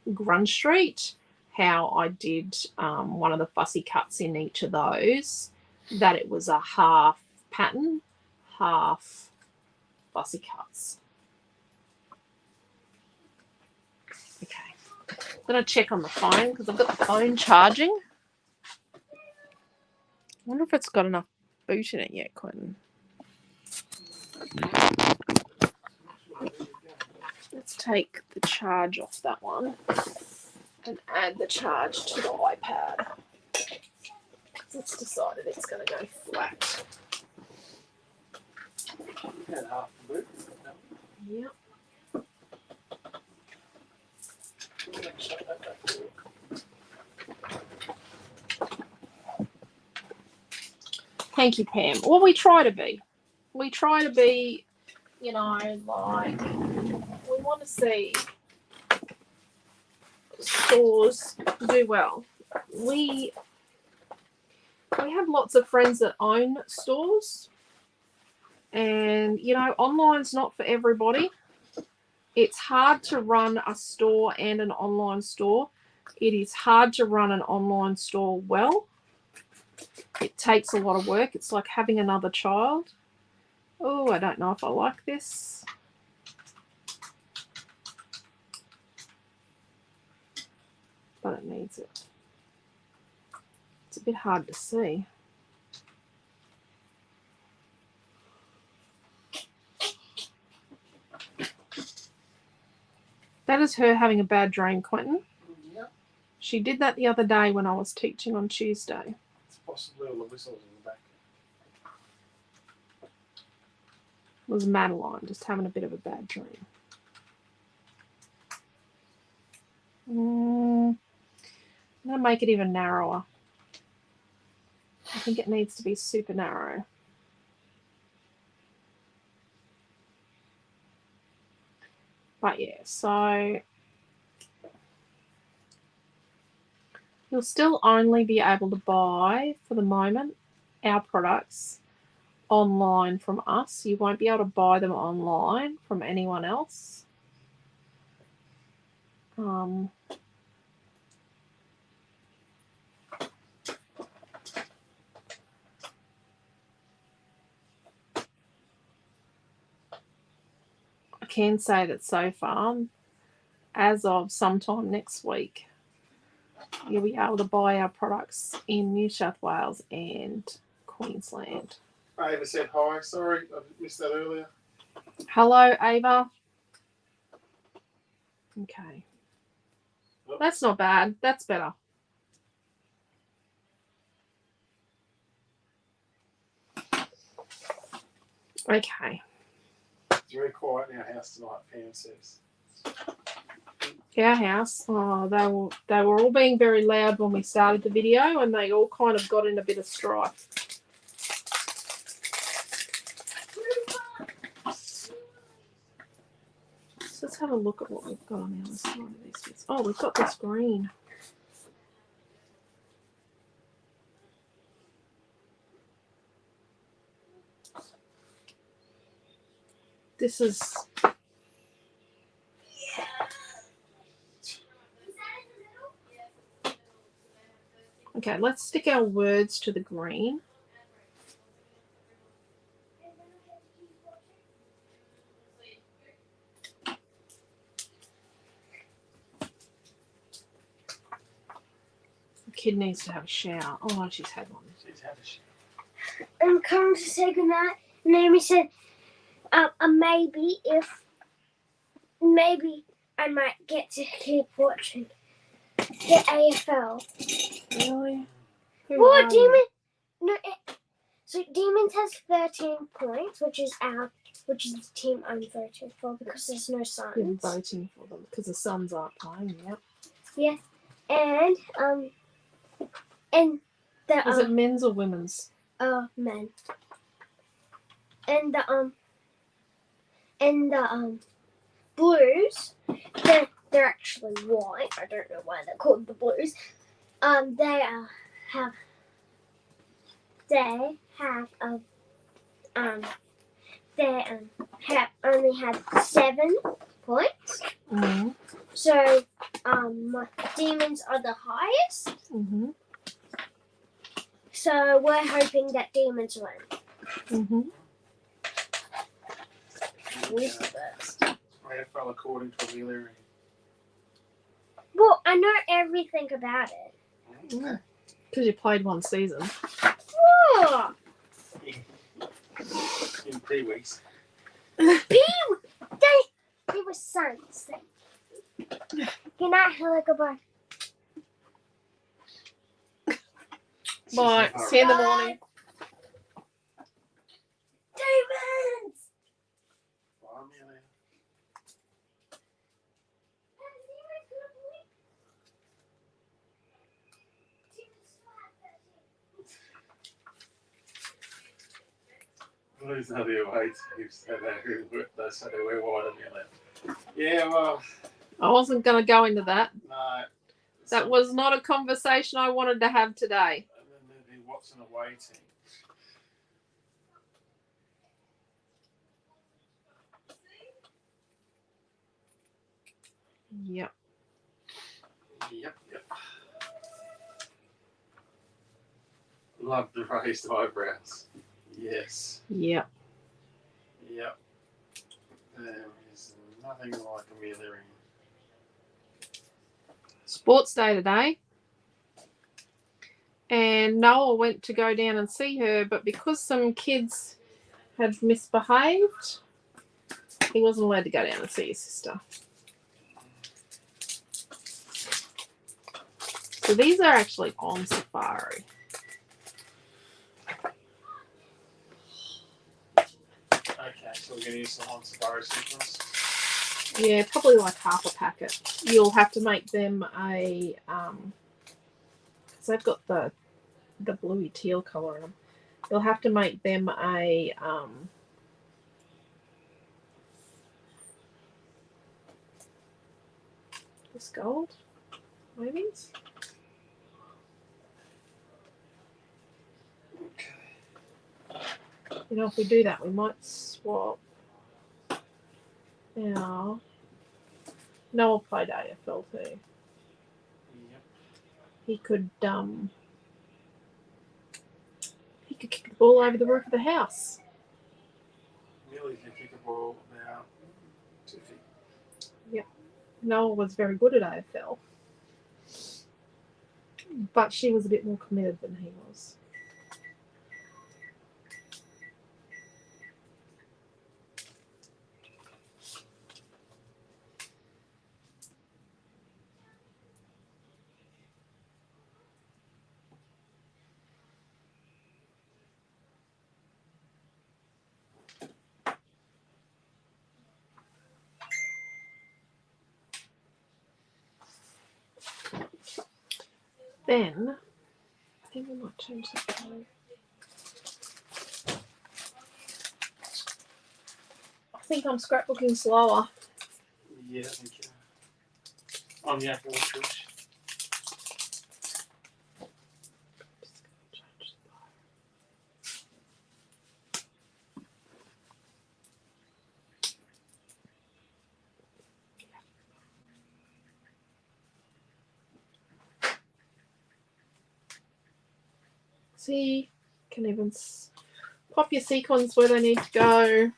Grunge Street. How I did one of the fussy cuts in each of those, that it was a half pattern, half fussy cuts. Okay, I'm going to check on the phone because I've got the phone charging. I wonder if it's got enough boot in it yet, Quentin. Let's take the charge off that one and add the charge to the iPad. It's decided it's going to go flat. Yep. Thank you, Pam. Well, we try to be. We try to be, you know, like, we want to see stores do well. We have lots of friends that own stores, and, you know, online's not for everybody. It's hard to run a store and an online store. It is hard to run an online store well. It takes a lot of work. It's like having another child. Oh, I don't know if I like this. But it needs it. It's a bit hard to see. That is her having a bad dream, Quentin. Yep. She did that the other day when I was teaching on Tuesday. It's possibly all the whistles in the back. It was Madeline just having a bit of a bad dream. I'm going to make it even narrower. I think it needs to be super narrow. But yeah, so you'll still only be able to buy, for the moment, our products online from us. You won't be able to buy them online from anyone else. I can say that so far, as of sometime next week, you'll be able to buy our products in New South Wales and Queensland. Ava said hi. Sorry, I missed that earlier. Hello, Ava. Okay. Oops. That's not bad. That's better. Okay. It's very quiet in our house tonight, Pam says. Our house, oh, they were all being very loud when we started the video, and they all kind of got in a bit of strife. So let's have a look at what we've got on the other side of these bits. Oh, we've got this green. This is okay. Let's stick our words to the green. The kid needs to have a shower. Oh, no, she's had one. She's had a shower. I'm coming to say goodnight. And Amy said, maybe I might get to keep watching the AFL. Really? Who Well, are you? Demon. No, so Demons has 13 points, which is the team I'm voting for because there's no You're signs. voting for them because the Suns aren't playing yet. Yeah, and the Is it men's or women's? men. And the Blues, they're actually white. I don't know why they're called the Blues. They only had 7 points. Mm-hmm. So Demons are the highest. Mm-hmm. So we're hoping that Demons win. Mm-hmm. Who's the best? AFL according to Amelia. Well, I know everything about it. Okay. Because you played one season. Oh, In Pee-wees. they were sons. Good night, hello, goodbye. Bye. See you in the morning. Demons! Bye, Amelia. Blues are the away teams, so they wear white on your left. Yeah, well, I wasn't going to go into that. no. That was not a conversation I wanted to have today. And then the Watson away team. Yep. Yep. Love the raised eyebrows. Yes. Yep. Yep. There is nothing like Amelia. Sports day today. And Noah went to go down and see her, but because some kids had misbehaved, he wasn't allowed to go down and see his sister. So these are actually on safari. Okay, so we're going to use some on safari sequence. Yeah, probably like half a packet. You'll have to make them a, because they've got the bluey teal colour in them. You'll have to make them a, this gold, maybe? You know, if we do that, we might swap. Now, Noah played AFL too. Yep. He could kick the ball over the roof of the house. Amelia can kick a ball about 2 feet. Noah was very good at AFL, but she was a bit more committed than he was. Then, I think we might change that colour. I think I'm scrapbooking slower. Yeah, I think on the actual switch. See, can even pop your sequins where they need to go.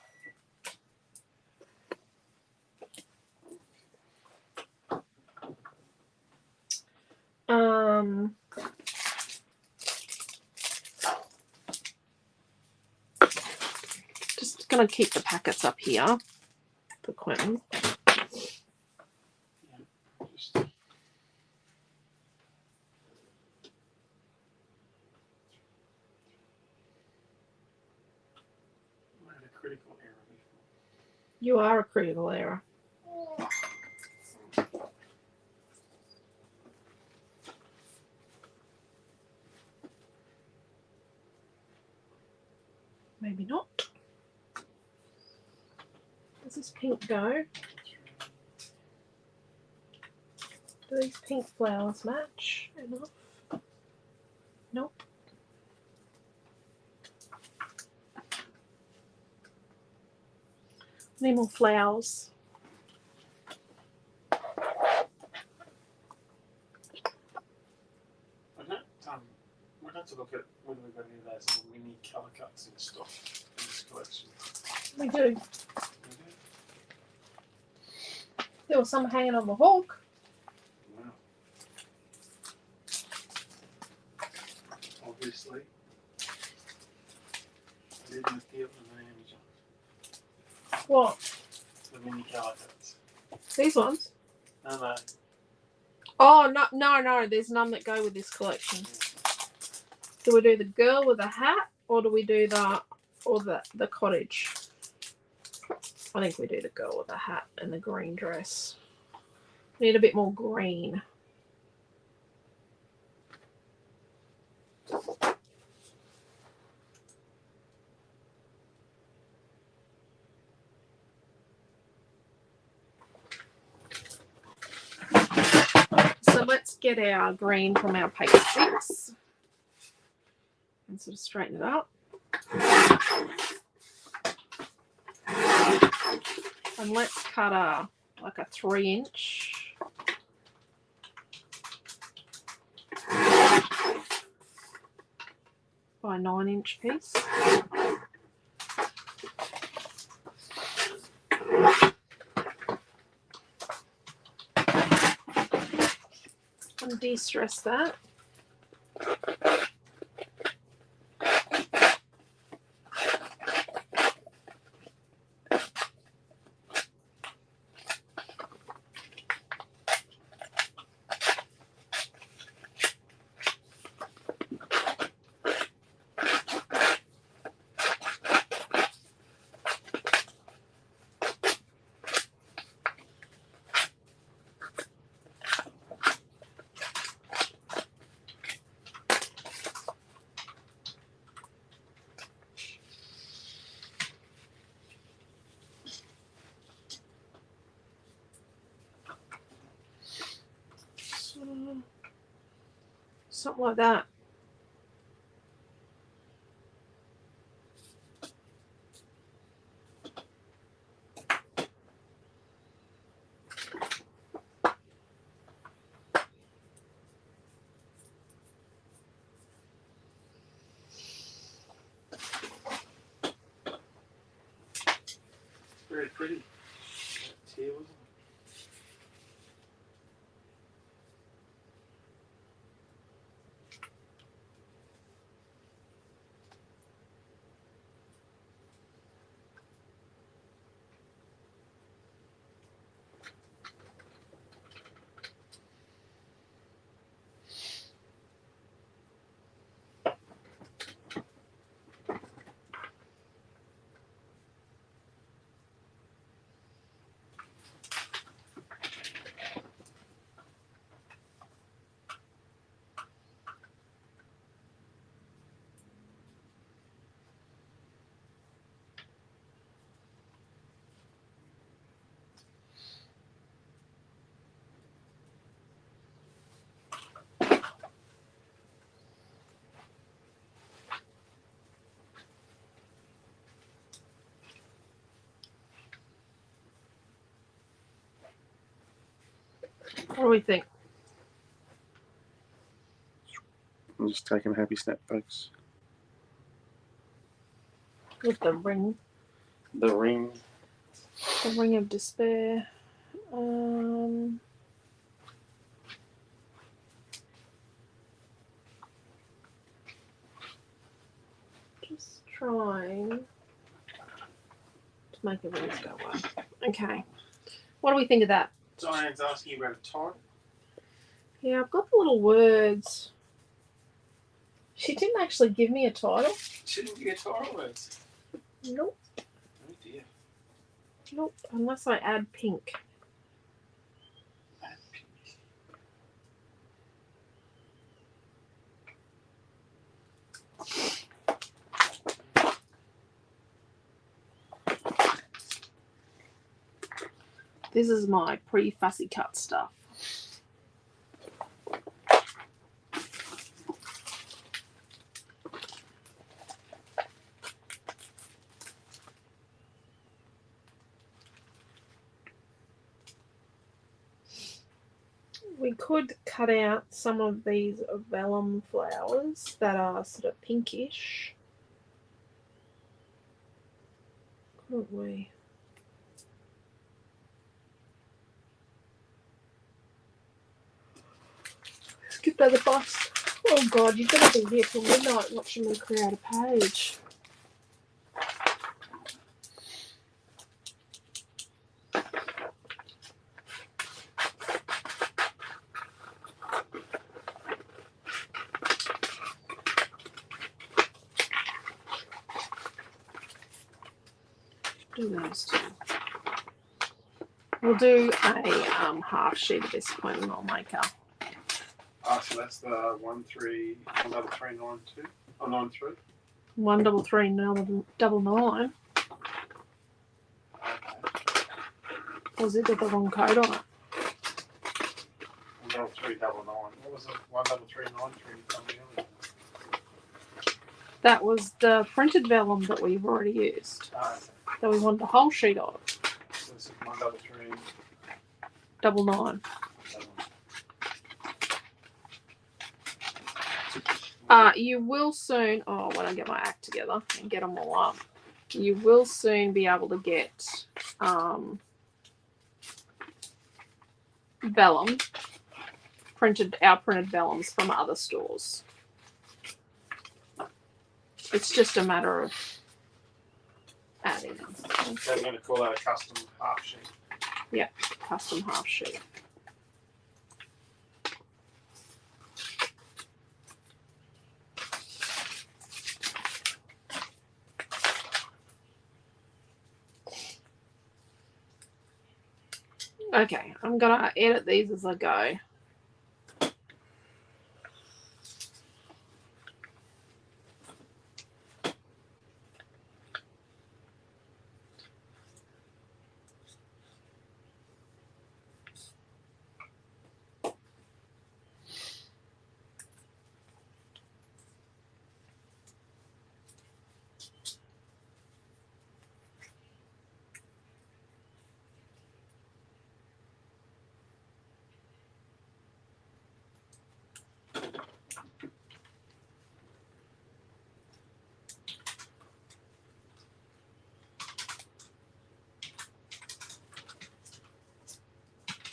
Just gonna keep the packets up here for Quentin. You are a critical error. Maybe not. Does this pink go? Do these pink flowers match enough? Nope. Need more flowers. We'd have to look at whether we've got any of those little mini colour cuts and stuff in this collection. We do. There was some hanging on the hook. Wow. Obviously. I didn't appeal to the image on What? the mini colour cuts. These ones? No. Oh, no. There's none that go with this collection. Do we do the girl with a hat, or do we do the cottage? I think we do the girl with the hat and the green dress. Need a bit more green. So let's get our green from our paper sticks and sort of straighten it up. And let's cut a 3-inch by 9-inch piece. And de-stress that. Something like that. Very pretty. Teal, wasn't it? What do we think? I'm just taking happy snap photos. with the ring of despair. Just trying to make everything go well. Okay. What do we think of that? Diane's asking about a title. Yeah, I've got the little words. She didn't actually give me a title. She didn't get title words. Nope. Oh dear. Nope. Unless I add pink. This is my pre-fussy cut stuff. We could cut out some of these vellum flowers that are sort of pinkish. Couldn't we? Skip by the bus. Oh God, you're gonna be here till midnight watching me create a page. Do those two. We'll do a half sheet of this point and I'll make a. Ah, so that's the 13392 or 93. 13399. Okay. Was it got the wrong code on it? 13399. What was it? 13393. That was the printed vellum that we've already used. Ah, okay. That we wanted a whole sheet of. So this is 133. 99. You will soon, when I get my act together and get them all up, you will soon be able to get vellum, our printed vellums from other stores. It's just a matter of adding them. So I'm going to call that a custom half sheet. Yeah, custom half sheet. Okay, I'm going to edit these as I go.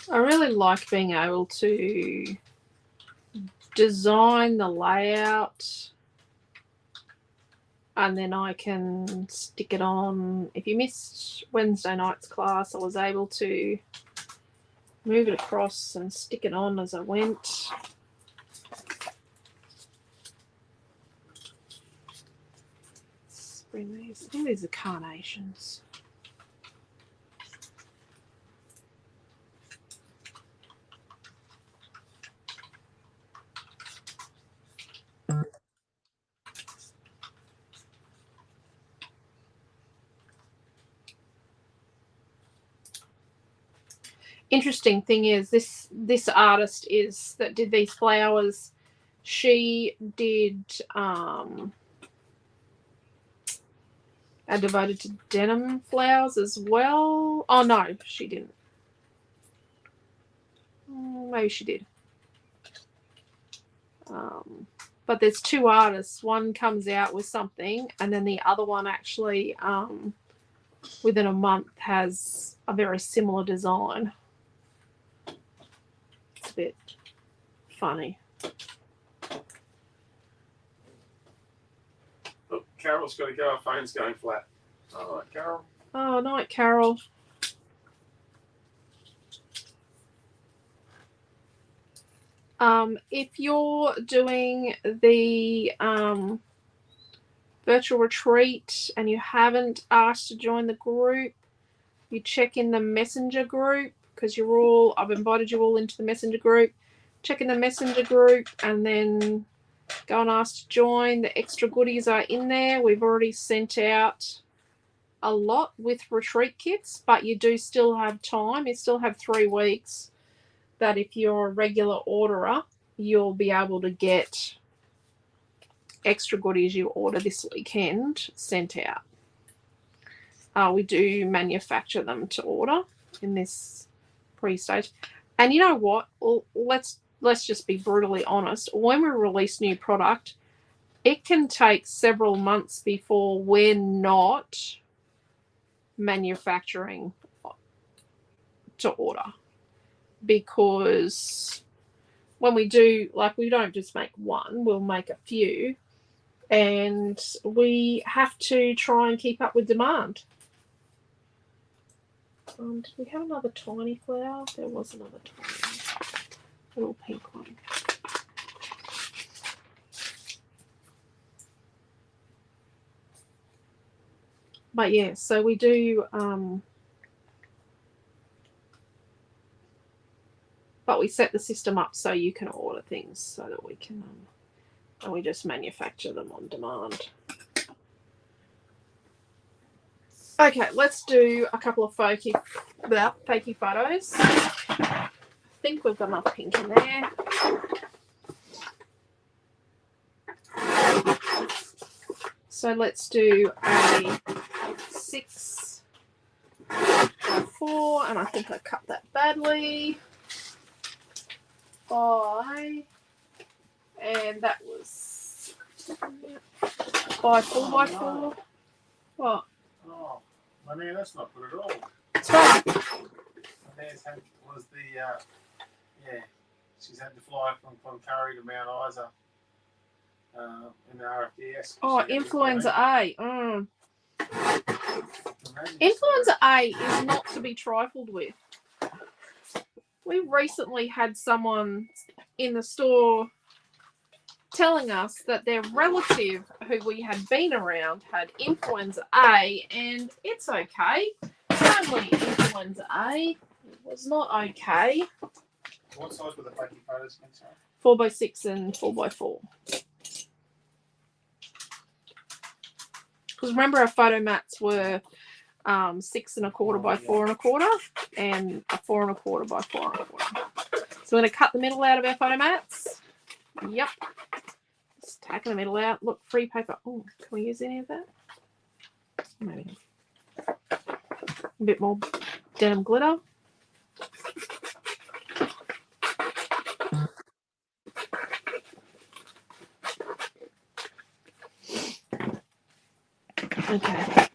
I really like being able to design the layout and then I can stick it on. If you missed Wednesday night's class, I was able to move it across and stick it on as I went. Let's bring these. I think these are carnations. Interesting thing is this artist that did these flowers, she did are devoted to denim flowers as well. Oh no, she didn't. Maybe she did. but there's two artists. One comes out with something, and then the other one actually, within a month, has a very similar design. It's a bit funny. Oh, Carol's got to go. Our phone's going flat. All right, Carol. Oh, night, Carol. If you're doing the virtual retreat and you haven't asked to join the group, you check in the messenger group, because I've invited you all into the messenger group. Check in the messenger group and then go and ask to join. The extra goodies are in there. We've already sent out a lot with retreat kits, but you do still have time. You still have 3 weeks that if you're a regular orderer, you'll be able to get extra goodies you order this weekend sent out. We do manufacture them to order in this pre-stage. And you know what? Well, let's just be brutally honest. When we release new product, it can take several months before we're not manufacturing to order. Because when we do, like, we don't just make one, we'll make a few. And we have to try and keep up with demand. Did we have another tiny flower? There was another tiny little pink one. But yeah, so we do, but we set the system up so you can order things so that we can, and we just manufacture them on demand. Okay, let's do a couple of fakey photos. I think we've got enough pink in there. So let's do a 6 by 4, and I think I cut that badly. And that was by 4 by 4. What? Oh, my man, that's not good at all. It's fine. My man's she's had to fly from Curry to Mount Isa in the RFDS. Oh, influenza A. Influenza A is not to be trifled with. We recently had someone in the store telling us that their relative who we had been around had influenza A, and it's okay. It's only influenza A. It was not okay. What size were the fakey photos again, sorry? 4 by 6 and 4 by 4. Because remember, our photo mats were 6 1/4 by 4 1/4 and a 4 1/4 by 4 1/4. So we're going to cut the middle out of our photo mats. Yep. Just tacking the middle out. Look, free paper. Oh, can we use any of that? Maybe. A bit more denim glitter. Okay.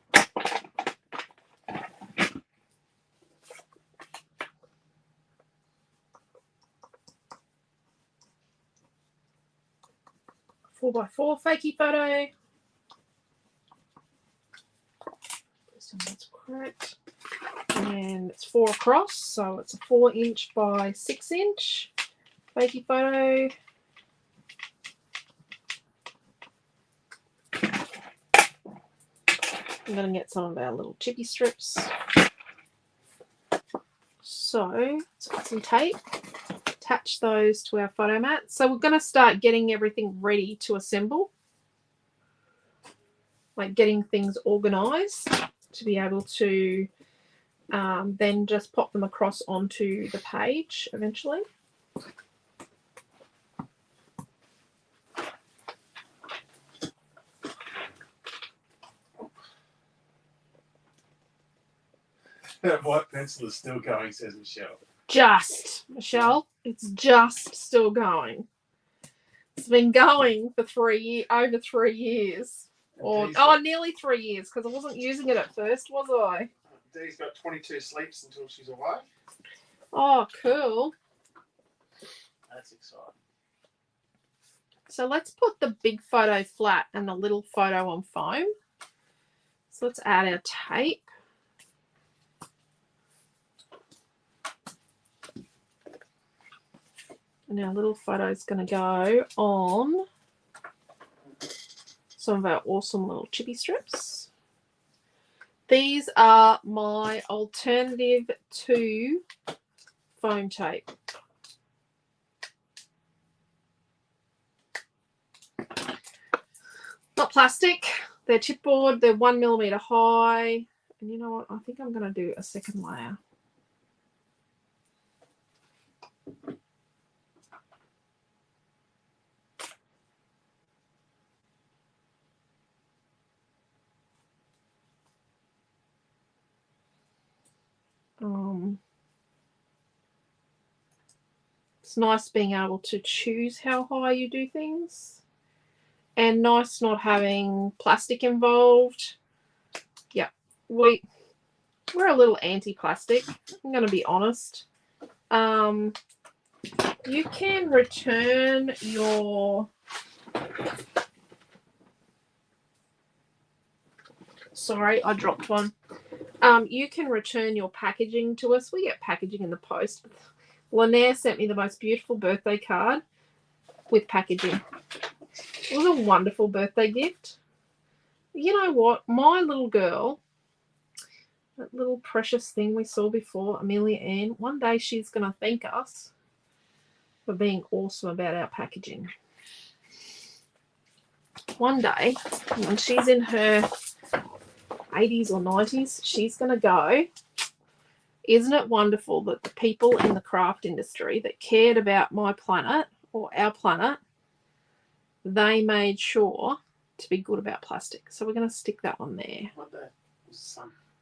Four by 4 fakey photo. This one's correct. And it's 4 across, so it's a 4 inch by 6 inch fakey photo. I'm going to get some of our little chippy strips. So let's got some tape. Attach those to our photo mat. So we're going to start getting everything ready to assemble. Like getting things organized to be able to then just pop them across onto the page eventually. That white pencil is still going, says Michelle. Michelle, it's just still going. It's been going for over 3 years. Nearly 3 years, because I wasn't using it at first, was I? Dee's got 22 sleeps until she's away. Oh, cool. That's exciting. So let's put the big photo flat and the little photo on foam. So let's add our tape. And our little photo is going to go on some of our awesome little chippy strips. These are my alternative to foam tape. Not plastic. They're chipboard. They're 1 millimeter high. And you know what? I think I'm going to do a second layer. It's nice being able to choose how high you do things, and nice not having plastic involved. Yeah, we're a little anti-plastic, I'm going to be honest. You can return your... Sorry, I dropped one. You can return your packaging to us. We get packaging in the post. Lanaire sent me the most beautiful birthday card with packaging. It was a wonderful birthday gift. You know what? My little girl, that little precious thing we saw before, Amelia Ann, one day she's going to thank us for being awesome about our packaging. One day, when she's in her 80s or 90s, she's going to go, isn't it wonderful that the people in the craft industry that cared about my planet or our planet, they made sure to be good about plastic. So we're going to stick that one there. What that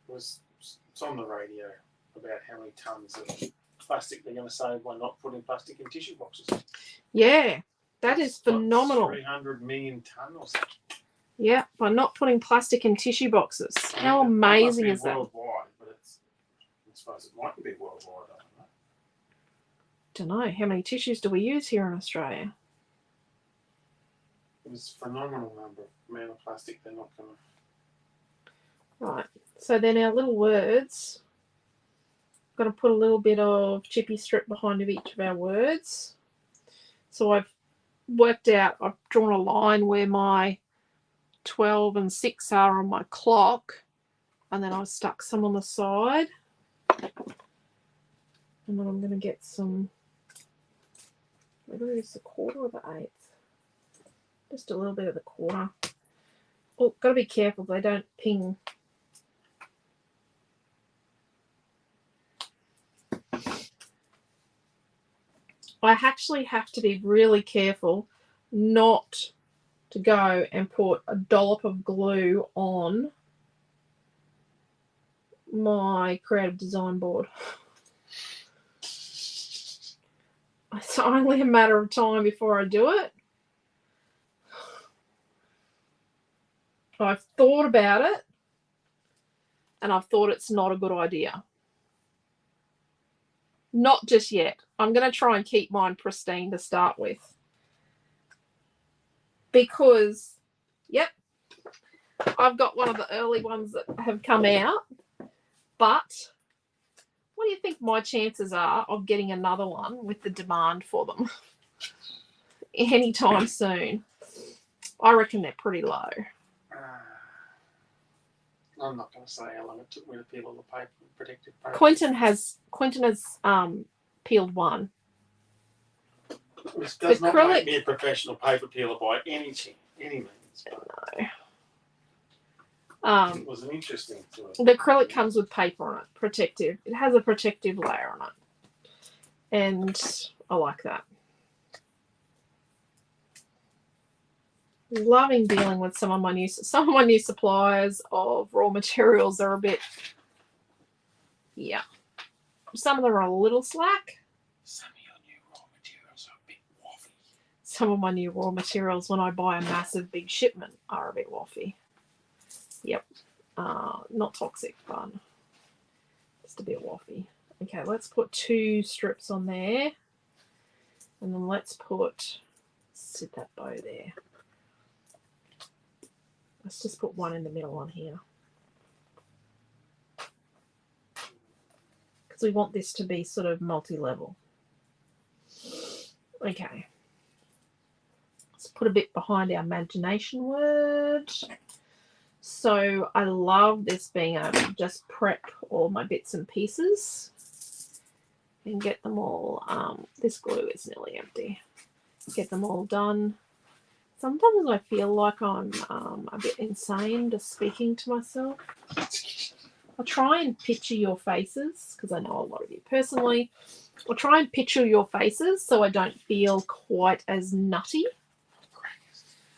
was it's on the radio about how many tons of plastic they're going to save by not putting plastic in tissue boxes. Yeah, that is phenomenal. 300 million tonne or something. Yeah, by not putting plastic in tissue boxes. How amazing is that? Worldwide, but I suppose it might be worldwide. I don't know. How many tissues do we use here in Australia? It was a phenomenal amount of plastic they're not going to... Right, so then our little words, got to put a little bit of chippy strip behind of each of our words. So I've worked out, I've drawn a line where my 12 and 6 are on my clock, and then I've stuck some on the side. And then I'm going to get some, whether it's the quarter or the eighth. Just a little bit of the quarter. Oh, got to be careful they don't ping. I actually have to be really careful not to go and put a dollop of glue on my creative design board. It's only a matter of time before I do it. I've thought about it, and I've thought it's not a good idea. Not just yet. I'm going to try and keep mine pristine to start with. Because, yep, I've got one of the early ones that have come out. But what do you think my chances are of getting another one with the demand for them anytime soon? I reckon they're pretty low. I'm not going to say how long it took me to peel all the paper, protective paper. Quentin has peeled one. This does not acrylic, make me a professional paper peeler by any means. No. It was an interesting tool. The acrylic comes with paper on it, protective. It has a protective layer on it, and I like that. Loving dealing with some of my new suppliers of raw materials are a bit, yeah. Some of them are a little slack. Some of your new raw materials are a bit waffy. some of my new raw materials when I buy a massive big shipment are a bit waffy. Yep. Not toxic, but just a bit waffy. Okay, let's put 2 strips on there. And then let's sit that bow there. Let's just put 1 in the middle on here. Because we want this to be sort of multi-level. Okay. Let's put a bit behind our imagination word. So I love this being able to just prep all my bits and pieces and get them all. This glue is nearly empty. Get them all done. Sometimes I feel like I'm a bit insane just speaking to myself. I'll try and picture your faces because I know a lot of you personally. I'll try and picture your faces so I don't feel quite as nutty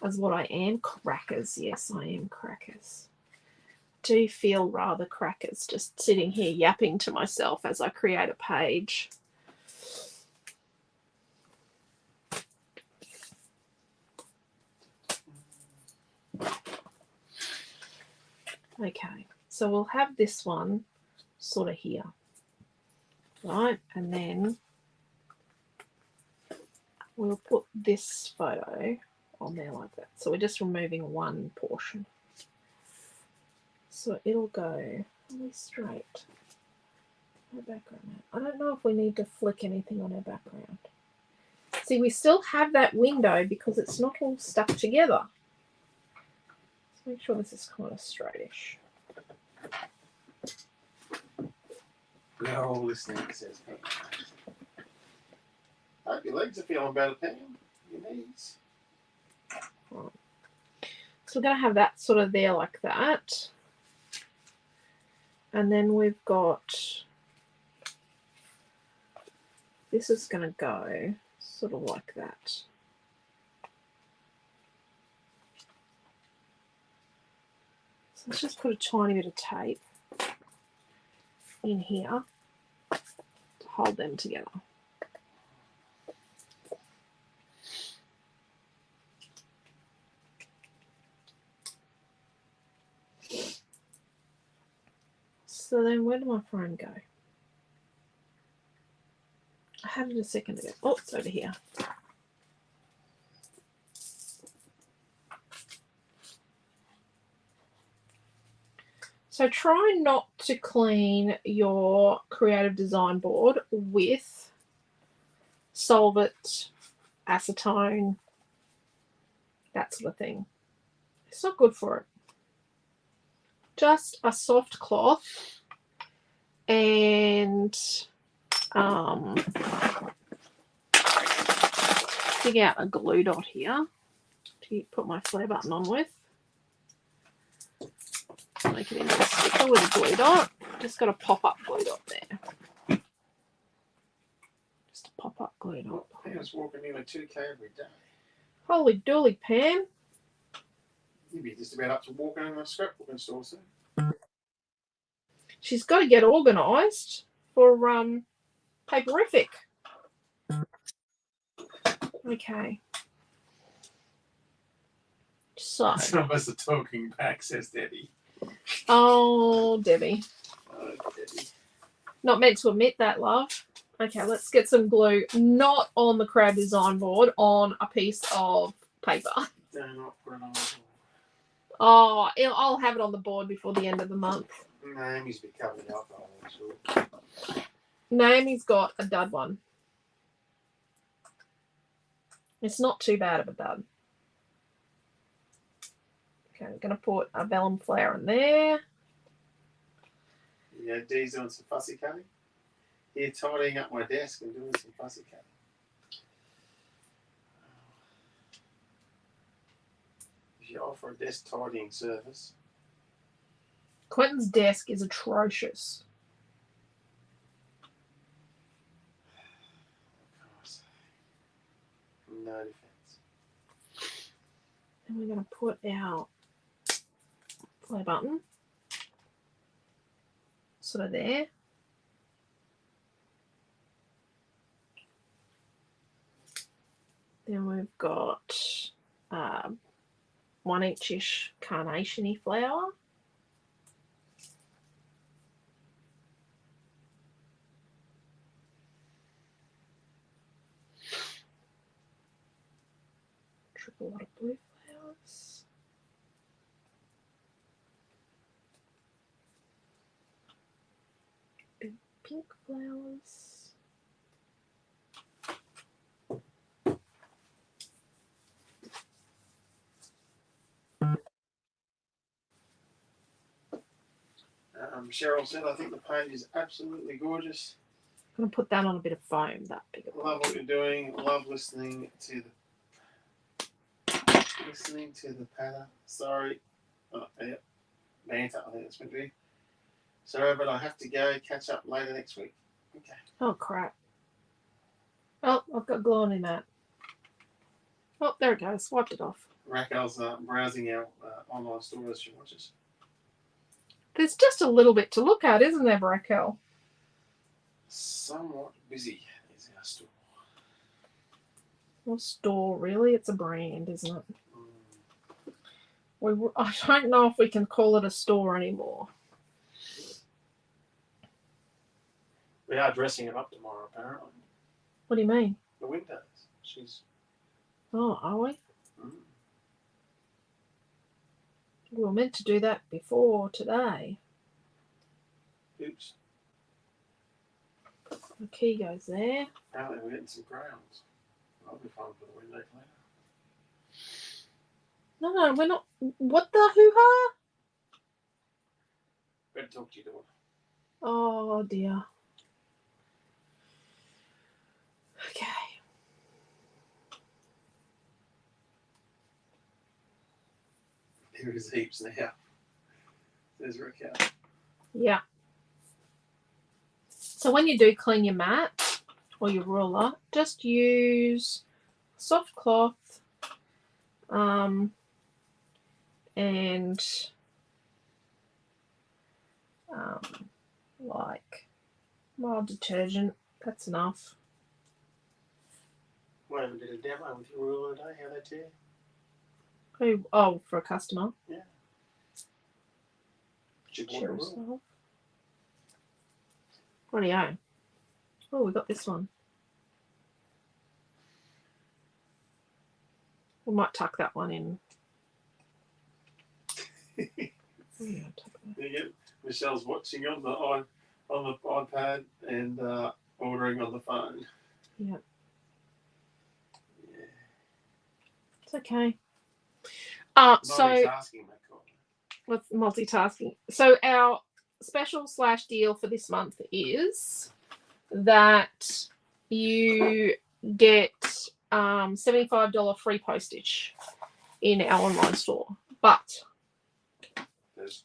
as what I am. Crackers, yes, I am crackers. Do feel rather crackers just sitting here yapping to myself as I create a page. Okay, so we'll have this one sort of here, right? And then we'll put this photo on there like that. So we're just removing one portion. So it'll go really straight. Our background. I don't know if we need to flick anything on our background. See, we still have that window because it's not all stuck together. Let's make sure this is kind of straightish. They're all listening, it says. I hope your legs are feeling better, Pam. Your knees. Right. So we're going to have that sort of there like that. And then we've got, this is going to go sort of like that. So let's just put a tiny bit of tape in here to hold them together. So then where did my phone go? I had it a second ago. Oh, it's over here. So try not to clean your creative design board with solvent, acetone, that sort of thing. It's not good for it. Just a soft cloth and dig out a glue dot here to put my flare button on with. Make it into a sticker with a glue dot. Just got a pop-up glue dot there. Just a pop-up glue dot. Pam's walking in a 2K every day. Holy dooly, Pam. You'd be just about up to walking in a scrapbooking store soon. She's got to get organised for Paperific. Okay. So. Some of us are talking back, says Debbie. Oh, Debbie. Oh, Debbie. Not meant to admit that, love. Okay, let's get some glue. Not on the crab design board, on a piece of paper. No, not put it on. Oh, I'll have it on the board before the end of the month. Naomi's be covered in alcohol, I'm sure. Naomi's got a dud one. It's not too bad of a dud. Okay, I'm going to put a vellum flower in there. Yeah, Dee's doing some fussy cutting. Here, tidying up my desk and doing some fussy cutting. If you offer a desk tidying service. Quentin's desk is atrocious. No defense. And we're going to put our flare button sort of there. And we've got 1 inchish carnation-y flower. Triple lot of blue flowers. Big pink flowers. Cheryl said, I think the paint is absolutely gorgeous. I'm going to put that on a bit of foam, that big of Love what you're doing. Love listening to the patter. Sorry. Yeah. Banter, I think it's meant to be. Sorry, but I have to go. Catch up later next week. Okay. Oh, crap. Oh, I've got glue on in that. Oh, there it goes. Wiped it off. Raquel's browsing our online store as she watches. There's just a little bit to look at, isn't there, Raquel? Somewhat busy is our store. Well, store, really? It's a brand, isn't it? I don't know if we can call it a store anymore. We are dressing it up tomorrow, apparently. What do you mean? The windows. She's. Oh, are we? Mm. We were meant to do that before today. Oops. The key goes there. Apparently we're getting some crowns. That'll be fun for the window cleaner. No, we're not. What the hoo-ha? Better talk to your daughter. Oh, dear. Okay. There is heaps now. There's Raquel. Yeah. So when you do clean your mat or your ruler, just use soft cloth and like mild detergent. That's enough. We haven't did a demo with your ruler today. How they tear? Oh, for a customer. Yeah. She bought the Share ruler. yourself. Rightio. Oh, we got this one. We might tuck that one in. There you go. Michelle's watching on the iPad and ordering on the phone. Yeah. Yeah. It's okay. So Multitasking, they call it. with multitasking. So our special / deal for this month is that you get $75 free postage in our online store. But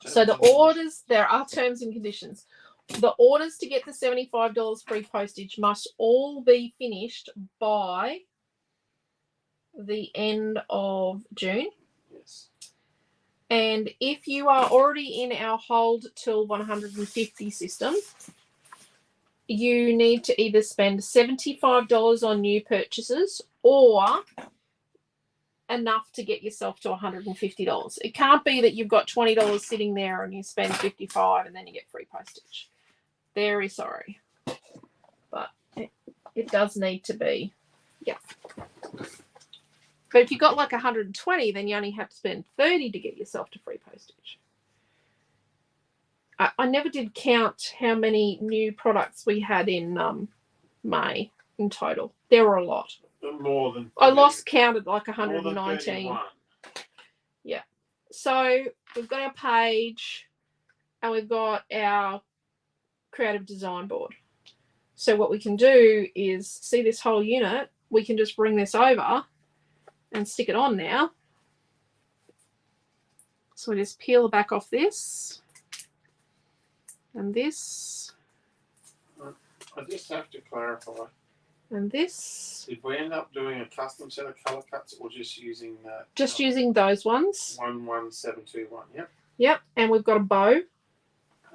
so the orders, there are terms and conditions. The orders to get the $75 free postage must all be finished by the end of June. Yes. And if you are already in our hold till 150 system, you need to either spend $75 on new purchases or enough to get yourself to $150. It can't be that you've got $20 sitting there and you spend $55 and then you get free postage. Very sorry. But it does need to be. Yeah. But if you've got like 120, then you only have to spend $30 to get yourself to free postage. I never did count how many new products we had in May in total. There were a lot. More than. I lost count at like 119. More than 31. Yeah. So we've got our page and we've got our creative design board. So what we can do is see this whole unit. We can just bring this over and stick it on now. So we just peel the back off this and this. I just have to clarify. And this. Did we end up doing a custom set of colour cuts or just using that? Just using those ones. 11721. Yep. Yep. And we've got a bow.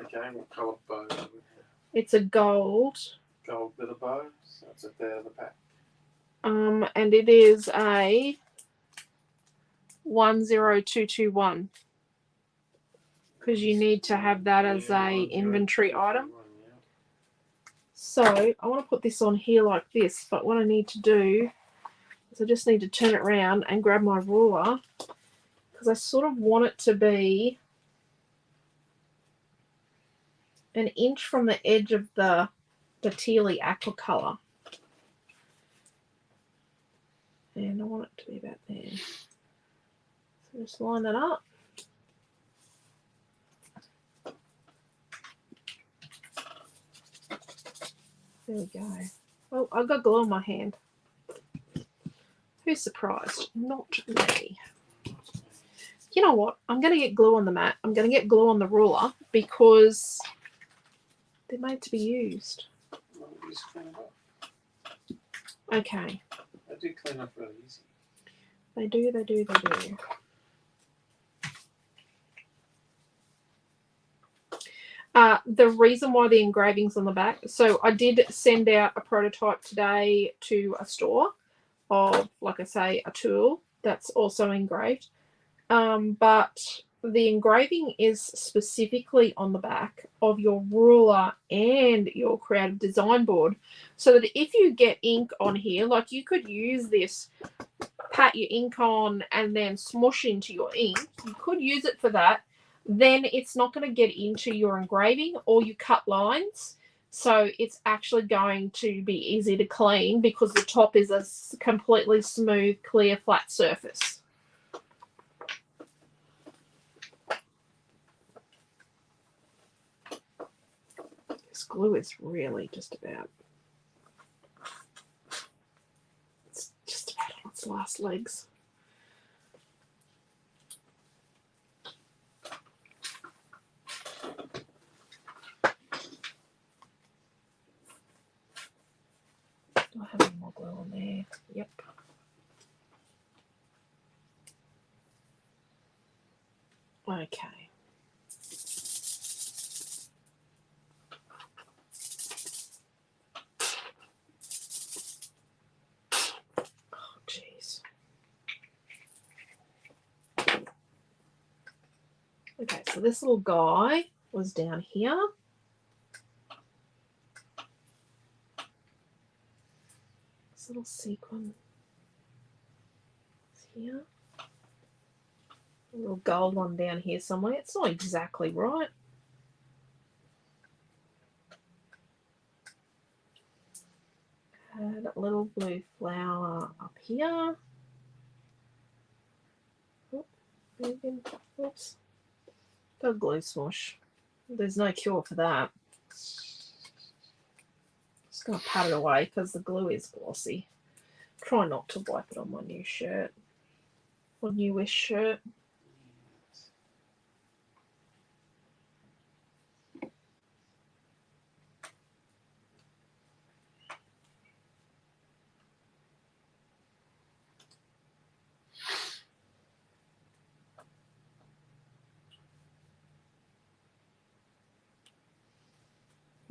Okay. What colour bow do we have? It's a gold. Gold bit of bow. So it's at the end of the pack. And it is a 10221 because you need to have that as a inventory item. So I want to put this on here like this, but what I need to do is I just need to turn it around and grab my ruler because I sort of want it to be an inch from the edge of the tealy aqua colour. And I want it to be about there. So just line that up. There we go. Oh, I've got glue on my hand. Who's surprised? Not me. You know what? I'm going to get glue on the mat. I'm going to get glue on the ruler because they're made to be used. Okay. They do clean up really easy. They do, they do, they do. The reason why the engraving's on the back, so I did send out a prototype today to a store of, like I say, a tool that's also engraved. But the engraving is specifically on the back of your ruler and your creative design board, so that if you get ink on here, like you could use this, pat your ink on and then smush into your ink. You could use it for that. Then it's not going to get into your engraving or you cut lines. So it's actually going to be easy to clean because the top is a completely smooth, clear, flat surface. This glue is really just about, it's just about on its last legs. Do I have any more glue on there? Yep. Okay. Oh, jeez. Okay, so this little guy was down here. This little sequin is here. A little gold one down here somewhere. It's not exactly right. Add a little blue flower up here. Oh, oops. Got a glue smush. There's no cure for that. Just going to pat it away because the glue is glossy. Try not to wipe it on my new shirt. Or newish shirt.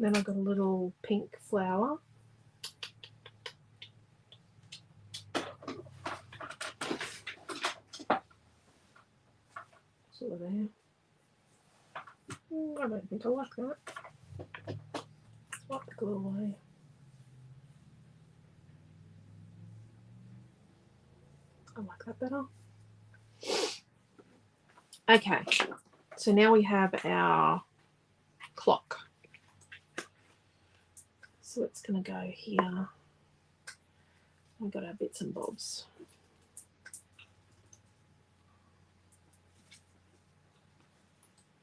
Then I've got a little pink flower. Sort of there. I don't think I like that. Let's wipe the glue away. I like that better. Okay, so now we have our clock. So it's going to go here. We've got our bits and bobs.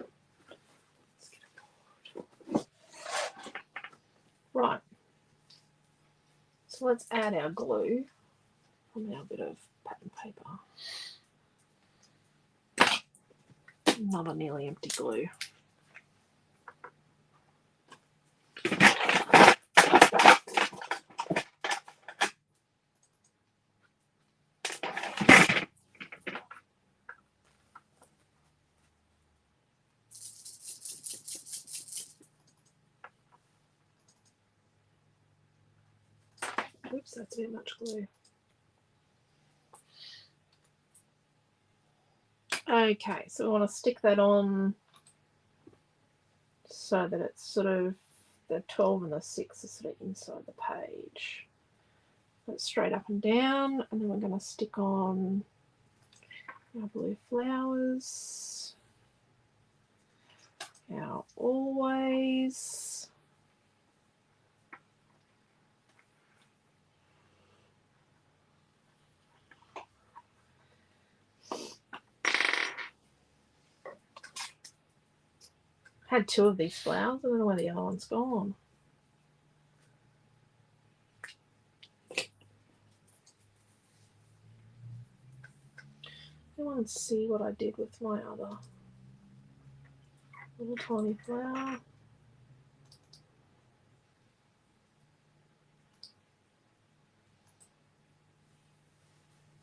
Let's get it poured. Right. So let's add our glue on our bit of pattern paper. Another nearly empty glue. Oops. That's a bit much glue. Okay, so we want to stick that on so that it's sort of the 12 and the 6 are sort of inside the page. Put it straight up and down, and then we're going to stick on our blue flowers. Our always. Had 2 of these flowers. I don't know where the other one's gone. I want to see what I did with my other little tiny flower.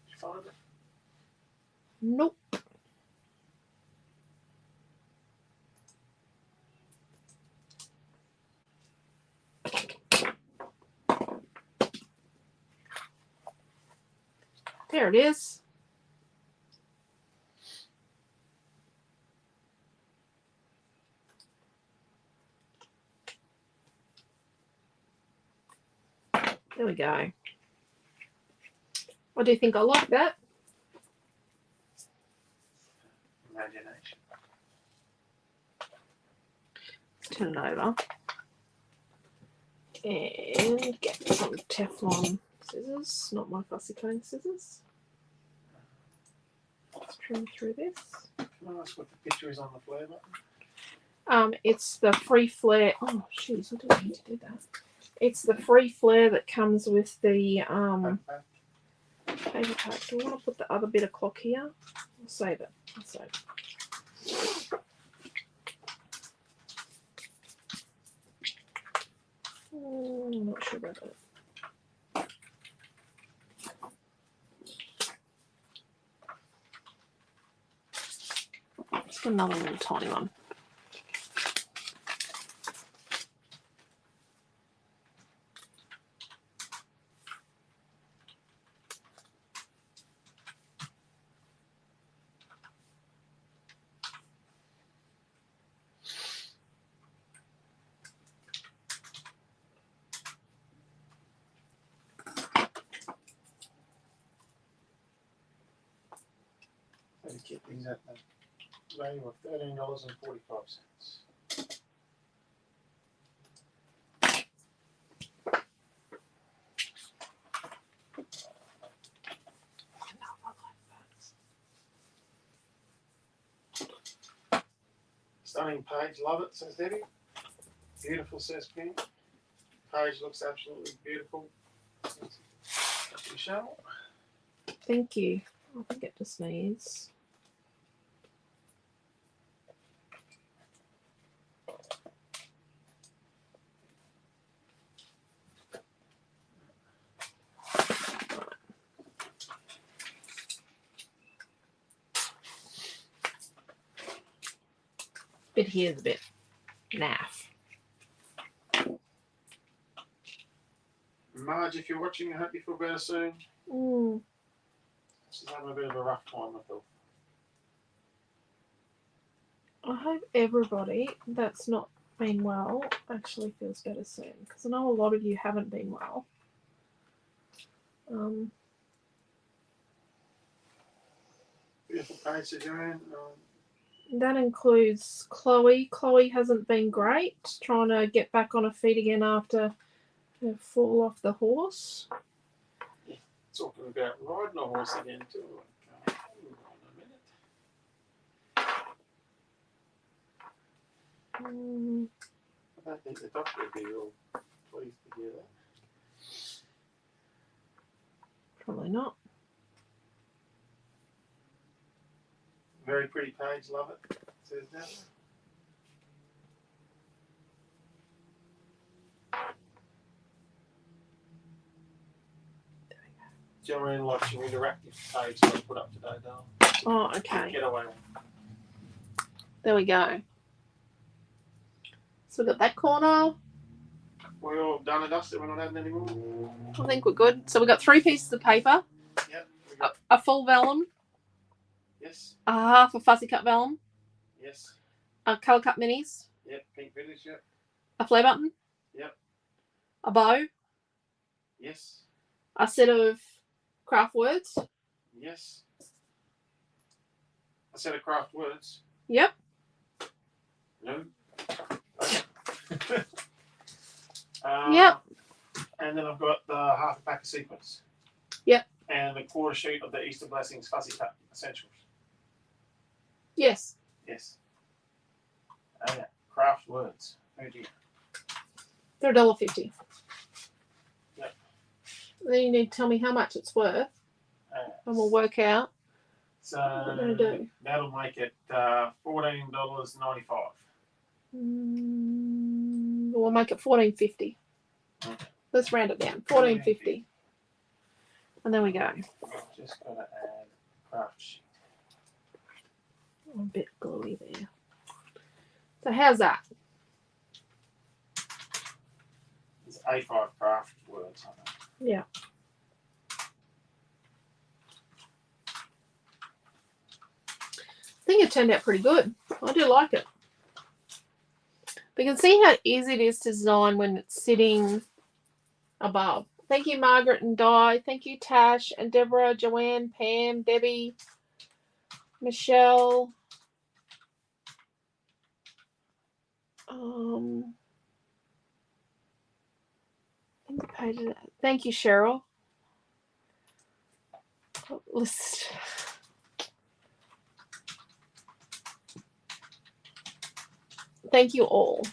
Did you find it? Nope. There it is. There we go. I do think I like that. Imagination. Turn it over. And get some Teflon scissors, not my fussy cutting scissors. Let's trim through this. Can I ask what the picture is on the flare button? It's the free flare. Oh, jeez, I didn't need to do that. It's the free flare that comes with the paper pack. Do I want to put the other bit of clock here? I'll save it. I'll save it. I'm not sure about that. Let's get another little tiny one. They keep these at the value of $13.45. Stunning page, love it, says Debbie. Beautiful, says Penny. Page looks absolutely beautiful. Michelle. Thank you. I think it just needs. Bit here's a bit naff. Marge, if you're watching, I hope you feel better soon. She's having a bit of a rough time, I thought. I hope everybody that's not been well actually feels better soon, because I know a lot of you haven't been well. Beautiful page to Joanne. That includes Chloe. Chloe hasn't been great, trying to get back on her feet again after her fall off the horse. Talking about riding a horse again too. Okay, hold on a minute. I don't think the doctor would be real pleased to hear that. Probably not. Very pretty page, love it. Says that. Joanne likes your interactive page that I put up today, darling. Oh, okay. Get away. There we go. So we've got that corner. We're all done and dusted. We're not adding any more. I think we're good. So we've got 3 pieces of paper, Yep. a full vellum, Yes. a half a fuzzy cut vellum, Yes. a colour cut minis, Yep. Pink finish. Yep. a flare button, Yep. a bow, Yes. a set of craft words. Yes. A set of craft words. Yep. No. Yep. And then I've got the half a pack of sequins. Yep. And the quarter sheet of the Easter Blessings fuzzy cut essentials. Yes. Yes. Yeah. Craft words. Oh dear. They're $1.50. Yep. Then you need to tell me how much it's worth, and we'll work out So what we're going to do. that'll make it $14.95. We'll make it $14.50. Okay. Let's round it down. $14.50. And there we go. I've just got to add craft sheet. A bit gluey there. So how's that? It's A5 craft words. I think. Yeah. I think it turned out pretty good. I do like it. But you can see how easy it is to design when it's sitting above. Thank you, Margaret and Di. Thank you, Tash and Deborah, Joanne, Pam, Debbie, Michelle. Thank you, Cheryl. Thank you all.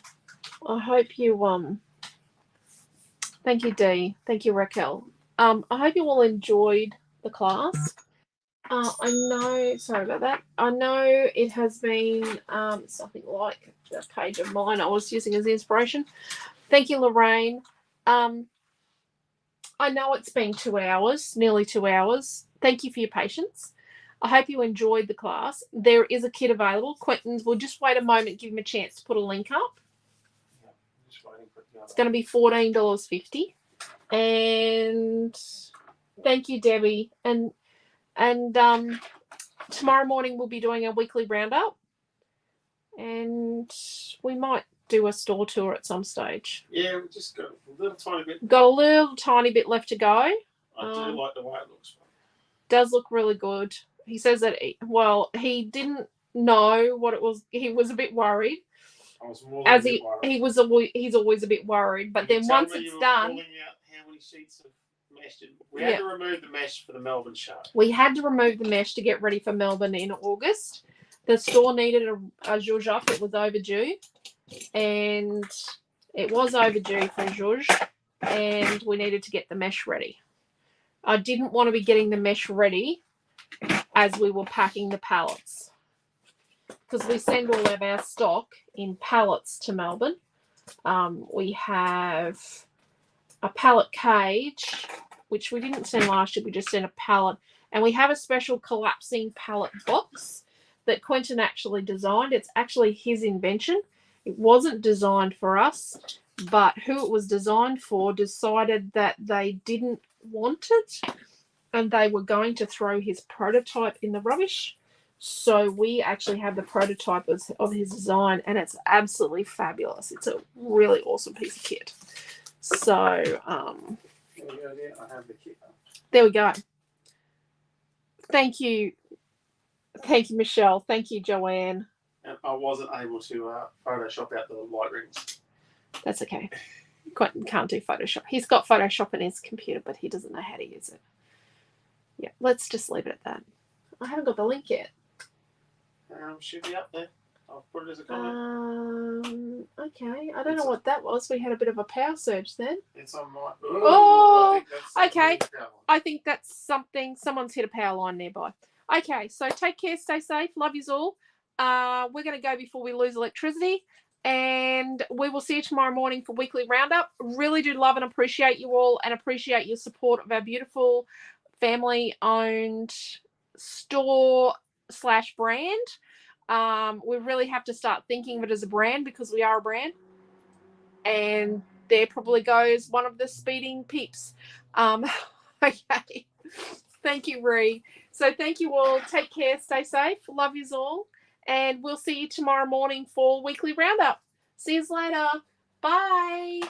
I hope you thank you, Dee. Thank you, Raquel. I hope you all enjoyed the class. I know, sorry about that. I know it has been something like a page of mine I was using as inspiration. Thank you, Lorraine. I know it's been 2 hours, nearly 2 hours. Thank you for your patience. I hope you enjoyed the class. There is a kit available. Quentin, we'll just wait a moment, give him a chance to put a link up. Yeah, just waiting for the other. It's going to be $14.50. And thank you, Debbie. And tomorrow morning we'll be doing a weekly roundup. And we might do a store tour at some stage. Yeah, we just got a little tiny bit. Got a little tiny bit left to go. I do like the way it looks. Does look really good. He says that, he didn't know what it was. He was a bit worried. I was more than worried. He's always a bit worried. But then once it's done. Pulling out how many sheets of mesh we had to remove the mesh for the Melbourne show. We had to remove the mesh to get ready for Melbourne in August. The store needed a zhuzh up. It was overdue. And it was overdue for a zhuzh. And we needed to get the mesh ready. I didn't want to be getting the mesh ready as we were packing the pallets, because we send all of our stock in pallets to Melbourne. We have a pallet cage, which we didn't send last year. We just sent a pallet. And we have a special collapsing pallet box that Quentin actually designed. It's actually his invention. It wasn't designed for us, but who it was designed for decided that they didn't want it and they were going to throw his prototype in the rubbish. So we actually have the prototype of his design, and it's absolutely fabulous. It's a really awesome piece of kit. So I have the kit. there we go. Thank you, Michelle. Thank you, Joanne. And I wasn't able to Photoshop out the light rings. That's okay. Quentin can't do Photoshop. He's got Photoshop in his computer, but he doesn't know how to use it. Yeah, let's just leave it at that. I haven't got the link yet. Should be up there. I'll put it as a comment. Okay. I don't know what that was. We had a bit of a power surge then. It's on my. Oh, okay. I think that's something. Someone's hit a power line nearby. Okay, so take care, stay safe. Love yous all. We're going to go before we lose electricity. And we will see you tomorrow morning for weekly roundup. Really do love and appreciate you all, and appreciate your support of our beautiful family-owned store/brand. We really have to start thinking of it as a brand, because we are a brand. And there probably goes one of the speeding peeps. Okay. Thank you, Ree. So thank you all. Take care. Stay safe. Love yous all. And we'll see you tomorrow morning for weekly roundup. See you later. Bye.